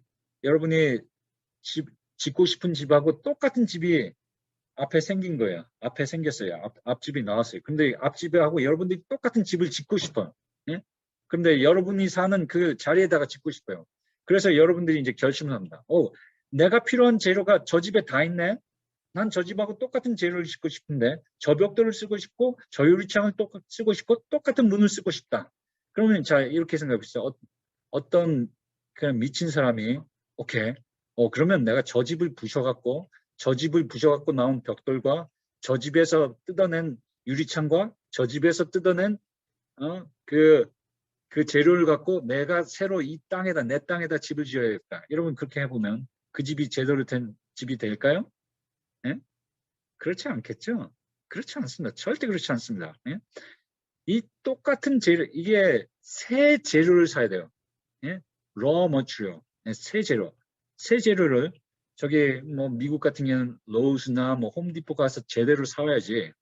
여러분이 짓고 싶은 집하고 똑같은 집이 앞에 생긴 거예요. 앞에 생겼어요. 앞집이 나왔어요. 근데 앞집하고 여러분들이 똑같은 집을 짓고 싶어요. 예? 근데 여러분이 사는 그 자리에다가 짓고 싶어요. 그래서 여러분들이 이제 결심을 합니다. 내가 필요한 재료가 저 집에 다 있네. 난 저 집하고 똑같은 재료를 짓고 싶은데 저 벽돌을 쓰고 싶고 저 유리창을 쓰고 싶고 똑같은 문을 쓰고 싶다. 그러면 자 이렇게 생각해 보세요. 어떤 그냥 미친 사람이 오케이. 그러면 내가 저 집을 부셔갖고 나온 벽돌과 저 집에서 뜯어낸 유리창과 저 집에서 뜯어낸 그 재료를 갖고 내가 새로 내 땅에다 집을 지어야겠다. 여러분 그렇게 해보면 그 집이 제대로 된 집이 될까요? 예? 그렇지 않겠죠? 그렇지 않습니다. 절대 그렇지 않습니다. 예? 이 똑같은 재료, 이게 새 재료를 사야 돼요. 예? raw material, 새 재료를 저기 뭐 미국 같은 경우는 로우스나 뭐 홈디포 가서 제대로 사와야지.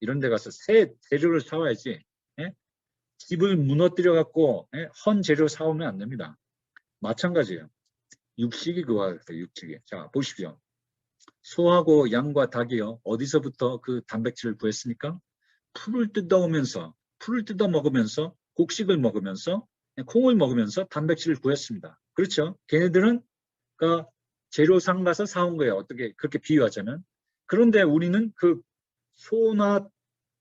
이런 데 가서 새 재료를 사와야지. 집을 무너뜨려 갖고 헌 재료 사오면 안 됩니다. 마찬가지예요. 육식이 그와 같아요. 육식이. 자 보십시오. 소하고 양과 닭이요. 어디서부터 그 단백질을 구했습니까? 풀을 뜯어 먹으면서 곡식을 먹으면서 콩을 먹으면서 단백질을 구했습니다. 그렇죠? 걔네들은 그러니까 재료상 가서 사온 거예요. 어떻게 그렇게 비유하자면. 그런데 우리는 그 소나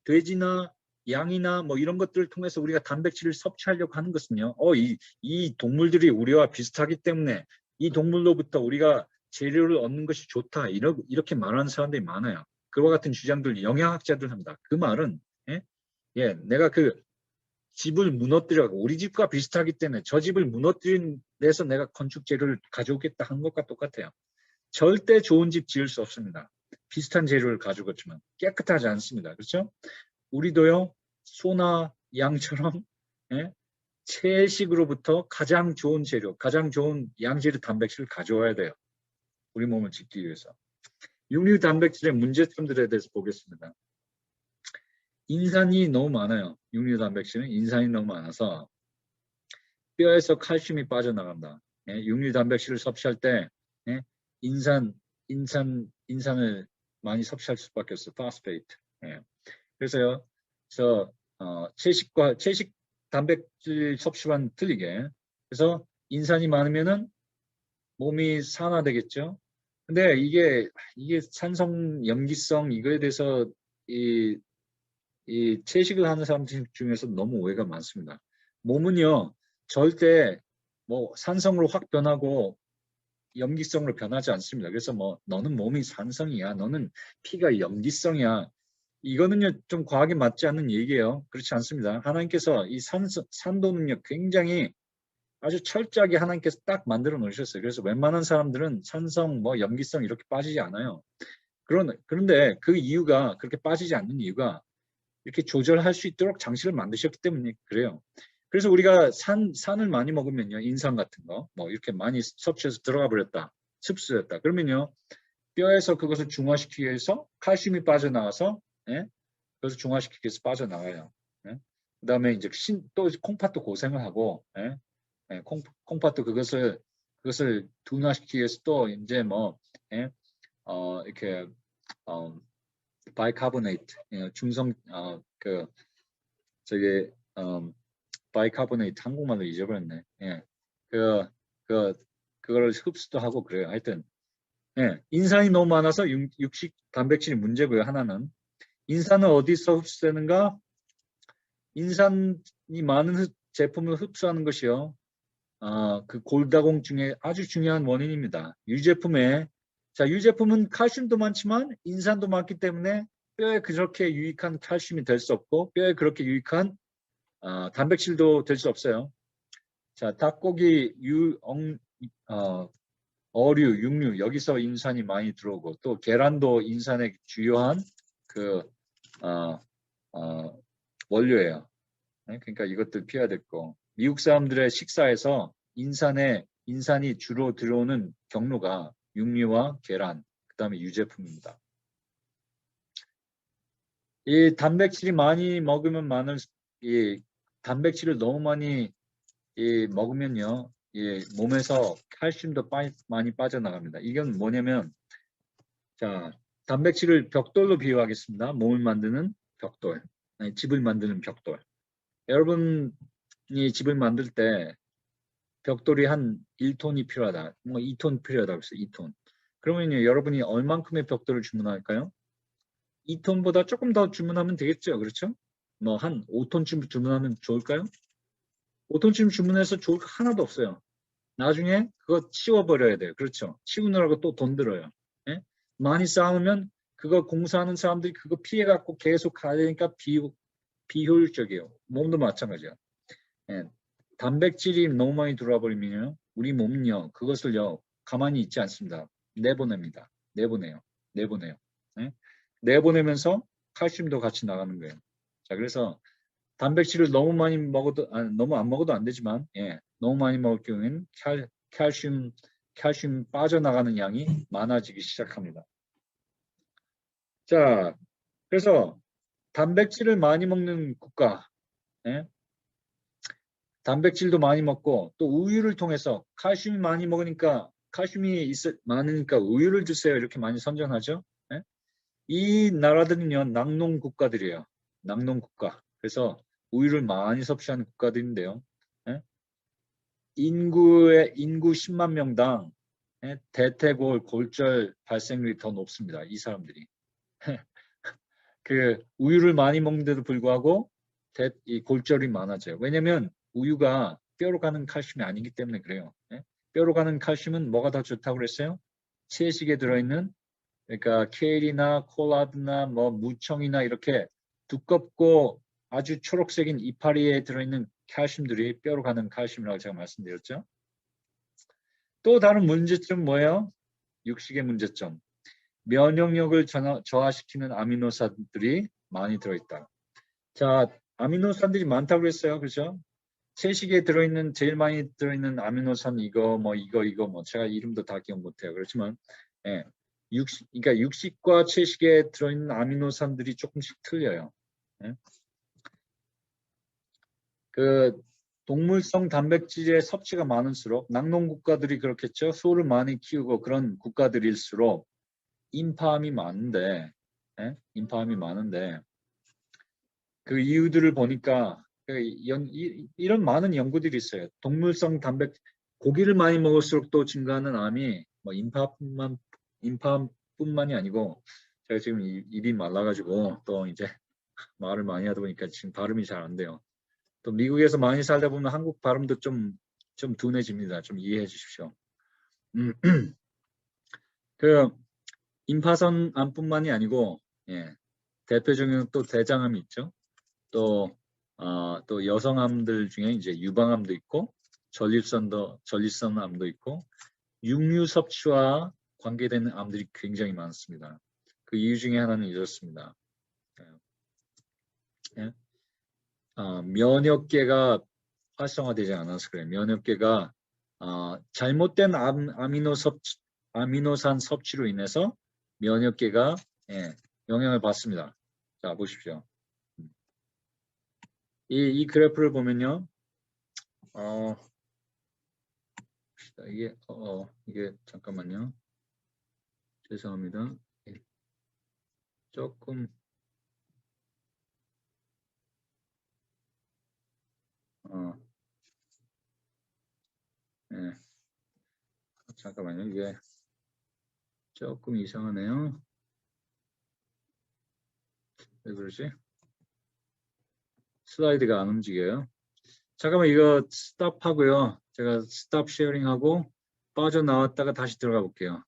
돼지나 양이나 뭐 이런 것들을 통해서 우리가 단백질을 섭취하려고 하는 것은요. 이 동물들이 우리와 비슷하기 때문에 이 동물로부터 우리가 재료를 얻는 것이 좋다. 이렇게 말하는 사람들이 많아요. 그와 같은 주장들 영양학자들 합니다. 그 말은 내가 그 집을 무너뜨려 우리 집과 비슷하기 때문에 저 집을 무너뜨린 데서 내가 건축 재료를 가져오겠다 한 것과 똑같아요. 절대 좋은 집 지을 수 없습니다. 비슷한 재료를 가져오겠지만 깨끗하지 않습니다. 그렇죠? 우리도요. 소나 양처럼 채식으로부터 가장 좋은 재료, 가장 좋은 양질의 단백질을 가져와야 돼요. 우리 몸을 지키기 위해서. 육류 단백질의 문제점들에 대해서 보겠습니다. 인산이 너무 많아요. 육류 단백질은 인산이 너무 많아서 뼈에서 칼슘이 빠져나간다. 육류 단백질을 섭취할 때 인산을 많이 섭취할 수밖에 없어요. 파스페이트. 그래서요. 채식 단백질 섭취와는 틀리게 그래서 인산이 많으면은 몸이 산화되겠죠. 근데 이게 산성, 염기성 이거에 대해서 이 채식을 하는 사람들 중에서 너무 오해가 많습니다. 몸은요 절대 뭐 산성으로 확 변하고 염기성으로 변하지 않습니다. 그래서 뭐 너는 몸이 산성이야, 너는 피가 염기성이야. 이거는요 좀 과학에 맞지 않는 얘기예요. 그렇지 않습니다. 하나님께서 이 산도는요 굉장히 아주 철저하게 하나님께서 딱 만들어 놓으셨어요. 그래서 웬만한 사람들은 산성, 뭐 염기성 이렇게 빠지지 않아요. 그런데 그 이유가 그렇게 빠지지 않는 이유가 이렇게 조절할 수 있도록 장치를 만드셨기 때문에 그래요. 그래서 우리가 산을 많이 먹으면요 인산 같은 거 뭐 이렇게 많이 섭취해서 들어가 버렸다, 흡수했다. 그러면요 뼈에서 그것을 중화시키기 위해서 칼슘이 빠져나와서 그래서 중화시키기 위해서 빠져나와요. 그다음에 이제 또 콩팥도 고생을 하고 콩팥도 그것을 둔화시키기 위해서 또 이제 뭐 이렇게 바이카보네이트 중성 저기 바이카보네이트 한국말로 잊어버렸네. 그거를 흡수도 하고 그래요. 하여튼 인산이 너무 많아서 육식 단백질이 문제고요. 하나는 인산은 어디서 흡수되는가? 인산이 많은 제품을 흡수하는 것이요. 그 골다공 중에 아주 중요한 원인입니다. 유제품은 칼슘도 많지만 인산도 많기 때문에 뼈에 그렇게 유익한 칼슘이 될 수 없고 뼈에 그렇게 유익한 단백질도 될 수 없어요. 자, 닭고기, 어류, 육류 여기서 인산이 많이 들어오고 또 계란도 인산의 주요한 원료예요. 그러니까 이것들 피해야 됐고 미국 사람들의 식사에서 인산이 주로 들어오는 경로가 육류와 계란, 그 다음에 유제품입니다. 이 단백질이 많이 먹으면 이 단백질을 너무 많이 먹으면요, 몸에서 칼슘도 많이 빠져나갑니다. 이건 뭐냐면, 자, 단백질을 벽돌로 비유하겠습니다. 몸을 만드는 벽돌, 아니, 집을 만드는 벽돌. 여러분이 집을 만들 때 벽돌이 한 1톤이 필요하다. 뭐 2톤 필요하다고 했어요. 2톤. 그러면요, 여러분이 얼만큼의 벽돌을 주문할까요? 2톤보다 조금 더 주문하면 되겠죠. 그렇죠? 뭐 한 5톤쯤 주문하면 좋을까요? 5톤쯤 주문해서 좋을 거 하나도 없어요. 나중에 그거 치워버려야 돼요. 그렇죠? 치우느라고 또 돈 들어요. 많이 쌓으면 그거 공사하는 사람들이 그거 피해갖고 계속 가야 되니까 비효율적이에요. 몸도 마찬가지야. 단백질이 너무 많이 들어와 버리면요. 우리 몸은요. 그것을요. 가만히 있지 않습니다. 내보냅니다. 내보내요. 내보내면서 칼슘도 같이 나가는 거예요. 자, 그래서 단백질을 너무 많이 먹어도 너무 안 먹어도 안 되지만 너무 많이 먹을 경우에는 칼슘 빠져나가는 양이 많아지기 시작합니다. 자, 그래서 단백질을 많이 먹는 국가, 단백질도 많이 먹고 또 우유를 통해서 칼슘이 많이 먹으니까 많으니까 우유를 드세요 이렇게 많이 선전하죠. 이 나라들은요 낙농 국가들이에요. 낙농 국가. 그래서 우유를 많이 섭취하는 국가들인데요. 인구 10만 명당 대퇴골 골절 발생률이 더 높습니다. 이 사람들이. 그 우유를 많이 먹는데도 불구하고 이 골절이 많아져요. 왜냐면 우유가 뼈로 가는 칼슘이 아니기 때문에 그래요. 뼈로 가는 칼슘은 뭐가 더 좋다고 그랬어요? 채식에 들어있는 그러니까 케일이나 콜라드나 뭐 무청이나 이렇게 두껍고 아주 초록색인 이파리에 들어있는 칼슘들이 뼈로 가는 칼슘이라고 제가 말씀드렸죠. 또 다른 문제점 뭐예요? 육식의 문제점. 면역력을 저하시키는 아미노산들이 많이 들어있다. 자, 아미노산들이 많다고 했어요. 그죠? 채식에 들어있는 제일 많이 들어있는 아미노산 이거 뭐 제가 이름도 다 기억 못해요. 그렇지만 그러니까 육식과 채식에 들어있는 아미노산들이 조금씩 틀려요. 그 동물성 단백질의 섭취가 많을수록 낙농 국가들이 그렇겠죠. 소를 많이 키우고 그런 국가들일수록 인파암이 많은데 그 이유들을 보니까 이런 많은 연구들이 있어요. 동물성 고기를 많이 먹을수록 또 증가하는 암이 뭐 인파암뿐만이 아니고 제가 지금 입이 말라가지고 또 이제 말을 많이 하다 보니까 지금 발음이 잘 안 돼요. 또 미국에서 많이 살다 보면 한국 발음도 좀 둔해집니다. 좀 이해해 주십시오. 그 임파선 암뿐만이 아니고 대표적인 또 대장암이 있죠. 또 여성암들 중에 이제 유방암도 있고 전립선암도 있고 육류 섭취와 관계되는 암들이 굉장히 많습니다. 그 이유 중에 하나는 이렇습니다. 면역계가 활성화되지 않아서 그래요. 면역계가 잘못된 아미노산 섭취로 인해서 면역계가 영향을 받습니다. 자, 보십시오. 이 그래프를 보면요. 이게 잠깐만요. 죄송합니다. 조금 잠깐만요. 이게 조금 이상하네요. 왜 그러지? 슬라이드가 안 움직여요. 잠깐만 이거 스탑하고요. 제가 스탑 쉐어링하고 빠져나왔다가 다시 들어가 볼게요.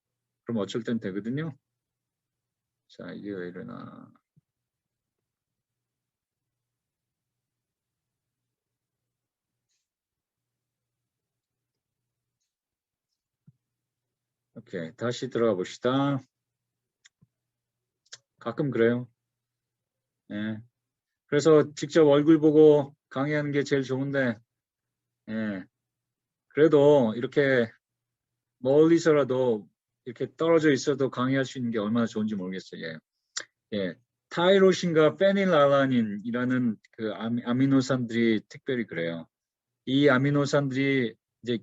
그럼 어쩔 땐 되거든요. 자, 이게 왜 이러나. 오케이, 다시 들어가 봅시다. 가끔 그래요. 그래서 직접 얼굴 보고 강의하는 게 제일 좋은데 그래도 이렇게 멀리서라도 이렇게 떨어져 있어도 강의할 수 있는 게 얼마나 좋은지 모르겠어요. 타이로신과 페닐알라닌이라는 그 아미노산들이 특별히 그래요. 이 아미노산들이 이제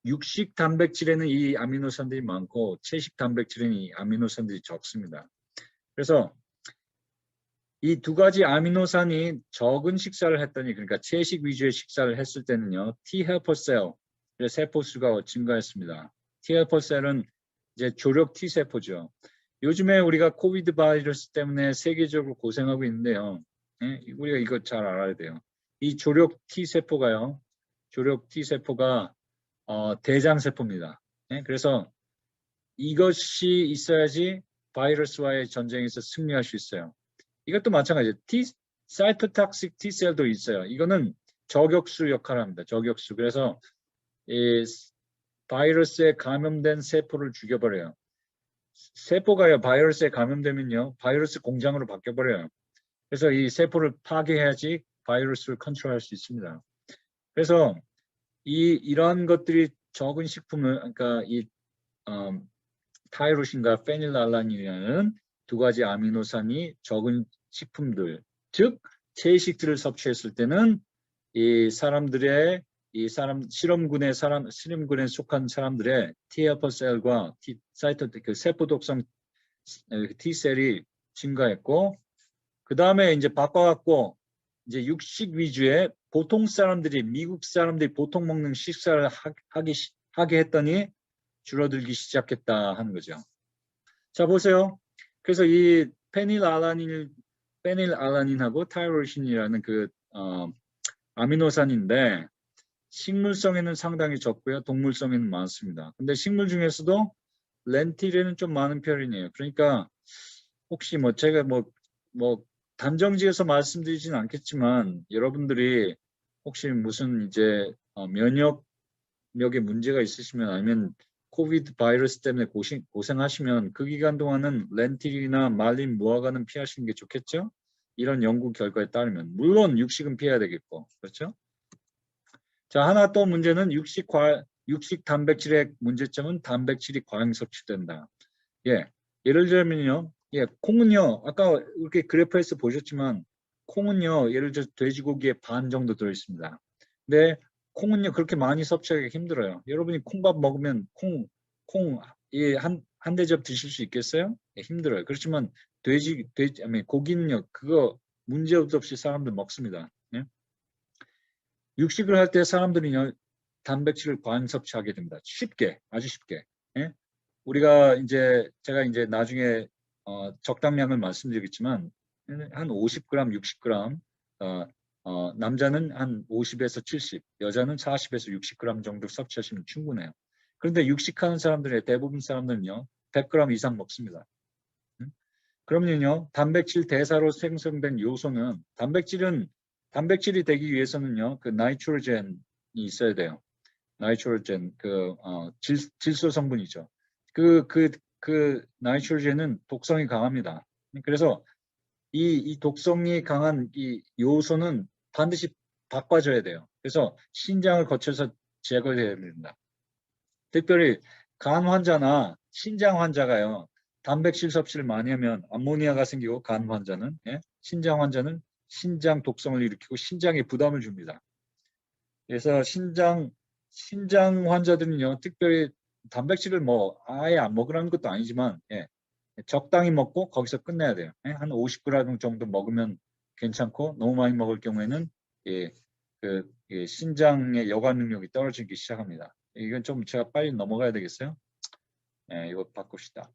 육식 단백질에는 이 아미노산들이 많고 채식 단백질에는 이 아미노산들이 적습니다. 그래서 이 두 가지 아미노산이 적은 식사를 했더니 그러니까 채식 위주의 식사를 했을 때는요. T헬퍼셀의 세포수가 증가했습니다. T헬퍼셀은 이제 조력 T세포죠. 요즘에 우리가 코비드 바이러스 때문에 세계적으로 고생하고 있는데요. 우리가 이거 잘 알아야 돼요. 이 조력 T세포가요. 조력 T세포가 대장세포입니다. 그래서 이것이 있어야지 바이러스와의 전쟁에서 승리할 수 있어요. 이것도 마찬가지예요. 사이토톡식 T셀도 있어요. 이거는 저격수 역할을 합니다. 저격수. 그래서 이 바이러스에 감염된 세포를 죽여버려요. 세포가요. 바이러스에 감염되면요. 바이러스 공장으로 바뀌어버려요. 그래서 이 세포를 파괴해야지 바이러스를 컨트롤할 수 있습니다. 그래서 이러한 것들이 적은 식품을 그러니까 이 타이로신과 페닐알라닌이라는 두 가지 아미노산이 적은 식품들, 즉 채식들을 섭취했을 때는 이 사람들의 실험군에 속한 사람들의 Thelper셀과 그 세포 독성 T셀이 증가했고, 그 다음에 이제 바꿔갖고 이제 육식 위주의 보통 사람들이 미국 사람들이 보통 먹는 식사를 하게 했더니 줄어들기 시작했다 하는 거죠. 자, 보세요. 그래서 이 페닐알라닌하고 타이로신이라는 그 아미노산인데 식물성에는 상당히 적고요. 동물성에는 많습니다. 근데 식물 중에서도 렌틸에는 좀 많은 편이에요. 그러니까 혹시 뭐 제가 뭐 단정지어서 말씀드리진 않겠지만 여러분들이 혹시 무슨 이제 면역력에 문제가 있으시면 아니면 코비드 바이러스 때문에 고생하시면 그 기간 동안은 렌틸이나 말린 무화과는 피하시는 게 좋겠죠? 이런 연구 결과에 따르면 물론 육식은 피해야 되겠고 그렇죠? 자, 하나 또 문제는 육식 단백질의 문제점은 단백질이 과잉 섭취된다. 예, 예를 들면요, 예, 콩은요, 아까 이렇게 그래프에서 보셨지만 콩은요, 예를 들어 돼지고기의 반 정도 들어있습니다. 근데 콩은요 그렇게 많이 섭취하기 힘들어요. 여러분이 콩밥 먹으면 한 대접 드실 수 있겠어요? 예, 힘들어요. 그렇지만 아니 고기는요, 그거 문제 없이 사람들 먹습니다. 예? 육식을 할 때 사람들이 단백질을 과잉 섭취하게 됩니다. 쉽게, 아주 쉽게. 예? 우리가 제가 나중에 적당량을 말씀드리겠지만 한 50g, 60g, 남자는 한 50에서 70, 여자는 40에서 60g 정도 섭취하시면 충분해요. 그런데 육식하는 사람들의 대부분 사람들은요 100g 이상 먹습니다. 그러면요 단백질 대사로 생성된 요소는 단백질이 되기 위해서는요 그 나이트로젠이 있어야 돼요. 나이트로젠 질소 성분이죠. 그 나이트로젠은 독성이 강합니다. 그래서 이 독성이 강한 이 요소는 반드시 바꿔줘야 돼요. 그래서 신장을 거쳐서 제거해야 됩니다. 특별히 간 환자나 신장 환자가요. 단백질 섭취를 많이 하면 암모니아가 생기고 간 환자는 신장 환자는 신장 독성을 일으키고 신장에 부담을 줍니다. 그래서 신장 환자들은요, 특별히 단백질을 아예 안 먹으라는 것도 아니지만 적당히 먹고 거기서 끝내야 돼요. 한 50g 정도 먹으면 괜찮고 너무 많이 먹을 경우에는 신장의 여과 능력이 떨어지기 시작합니다. 이건 좀 제가 빨리 넘어가야 되겠어요? 이거 바꿉시다.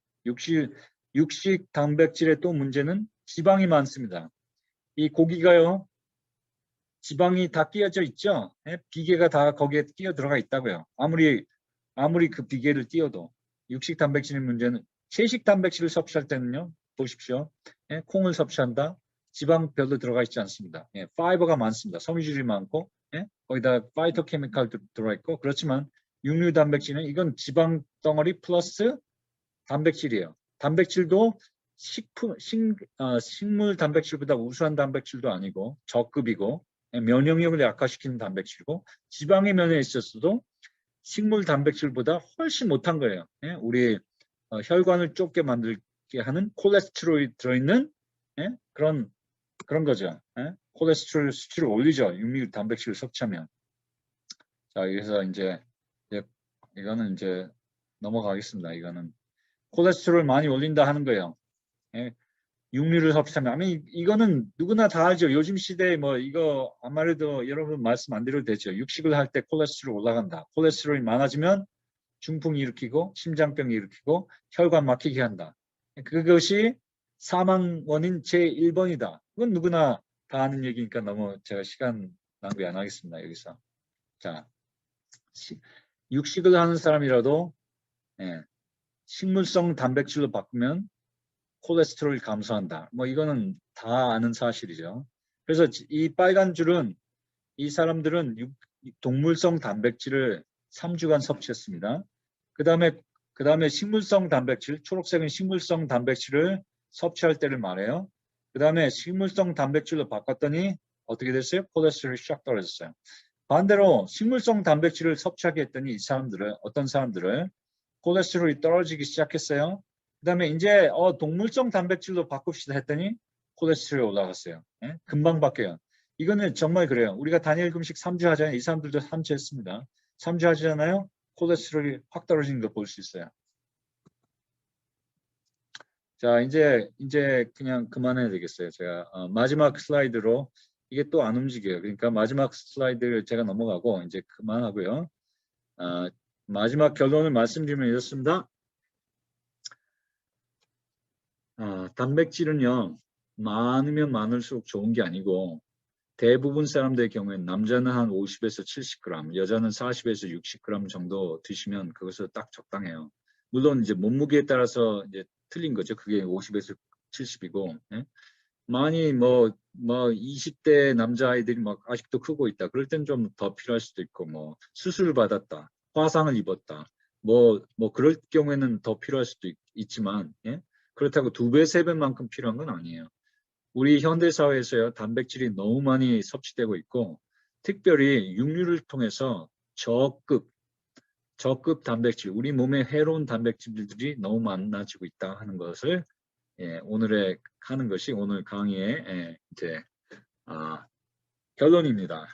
육식 단백질의 또 문제는 지방이 많습니다. 이 고기가요. 지방이 다 끼어져 있죠. 비계가 다 거기에 끼어 들어가 있다고요. 아무리 그 비계를 띄워도 육식 단백질의 문제는 채식 단백질을 섭취할 때는요. 보십시오. 콩을 섭취한다. 지방 별로 들어가 있지 않습니다. 파이버가 많습니다. 섬유질이 많고 거기다 파이토케미칼도 들어가 있고 그렇지만 육류 단백질은 이건 지방 덩어리 플러스 단백질이에요. 단백질도 식물 단백질보다 우수한 단백질도 아니고 저급이고 면역력을 약화시키는 단백질이고 지방의 면에 있어서도 식물 단백질보다 훨씬 못한 거예요. 우리 혈관을 좁게 만들게 하는 콜레스테롤이 들어있는 그런 거죠. 콜레스테롤 수치를 올리죠. 육류 단백질을 섭취하면. 자, 그래서 이거는 넘어가겠습니다. 이거는 콜레스테롤 많이 올린다 하는 거예요. 육류를 섭취하면 아니 이거는 누구나 다 알죠. 요즘 시대에 이거 아무래도 여러분 말씀 안 드려도 되죠. 육식을 할 때 콜레스테롤 올라간다. 콜레스테롤이 많아지면 중풍 일으키고 심장병 일으키고 혈관 막히게 한다. 그것이 사망 원인 제1번이다. 그건 누구나 다 아는 얘기니까 너무 제가 시간 낭비 안 하겠습니다. 여기서. 자, 육식을 하는 사람이라도 식물성 단백질로 바꾸면 콜레스테롤이 감소한다. 이거는 다 아는 사실이죠. 그래서 이 빨간 줄은 이 사람들은 동물성 단백질을 3주간 섭취했습니다. 그 다음에 식물성 단백질, 초록색은 식물성 단백질을 섭취할 때를 말해요. 그 다음에 식물성 단백질로 바꿨더니 어떻게 됐어요? 콜레스테롤이 쫙 떨어졌어요. 반대로 식물성 단백질을 섭취하게 했더니 어떤 사람들을 콜레스테롤이 떨어지기 시작했어요. 그 다음에 이제 동물성 단백질로 바꿉시다 했더니 콜레스테롤이 올라갔어요. 금방 바뀌어요. 이거는 정말 그래요. 우리가 단일 금식 3주 하잖아요. 이 사람들도 3주 했습니다. 3주 하잖아요. 콜레스테롤이 확 떨어지는 거 볼 수 있어요. 자, 이제 그냥 그만해야 되겠어요. 제가 마지막 슬라이드로 이게 또 안 움직여요. 그러니까 마지막 슬라이드를 제가 넘어가고 이제 그만하고요. 마지막 결론을 말씀드리면 이렇습니다. 단백질은요, 많으면 많을수록 좋은 게 아니고 대부분 사람들의 경우에는 남자는 한 50에서 70g, 여자는 40에서 60g 정도 드시면 그것은 딱 적당해요. 물론 이제 몸무게에 따라서 이제 틀린 거죠. 그게 50에서 70이고, 예? 많이 뭐 20대 남자아이들이 막 아직도 크고 있다. 그럴 땐 좀 더 필요할 수도 있고, 뭐 수술을 받았다, 화상을 입었다, 뭐 그럴 경우에는 더 필요할 수도 있지만, 예? 그렇다고 2배, 3배만큼 필요한 건 아니에요. 우리 현대사회에서요, 단백질이 너무 많이 섭취되고 있고, 특별히 육류를 통해서 저급 단백질, 우리 몸에 해로운 단백질들이 너무 많아지고 있다 하는 것을 오늘의 하는 것이 오늘 강의의 이제 결론입니다.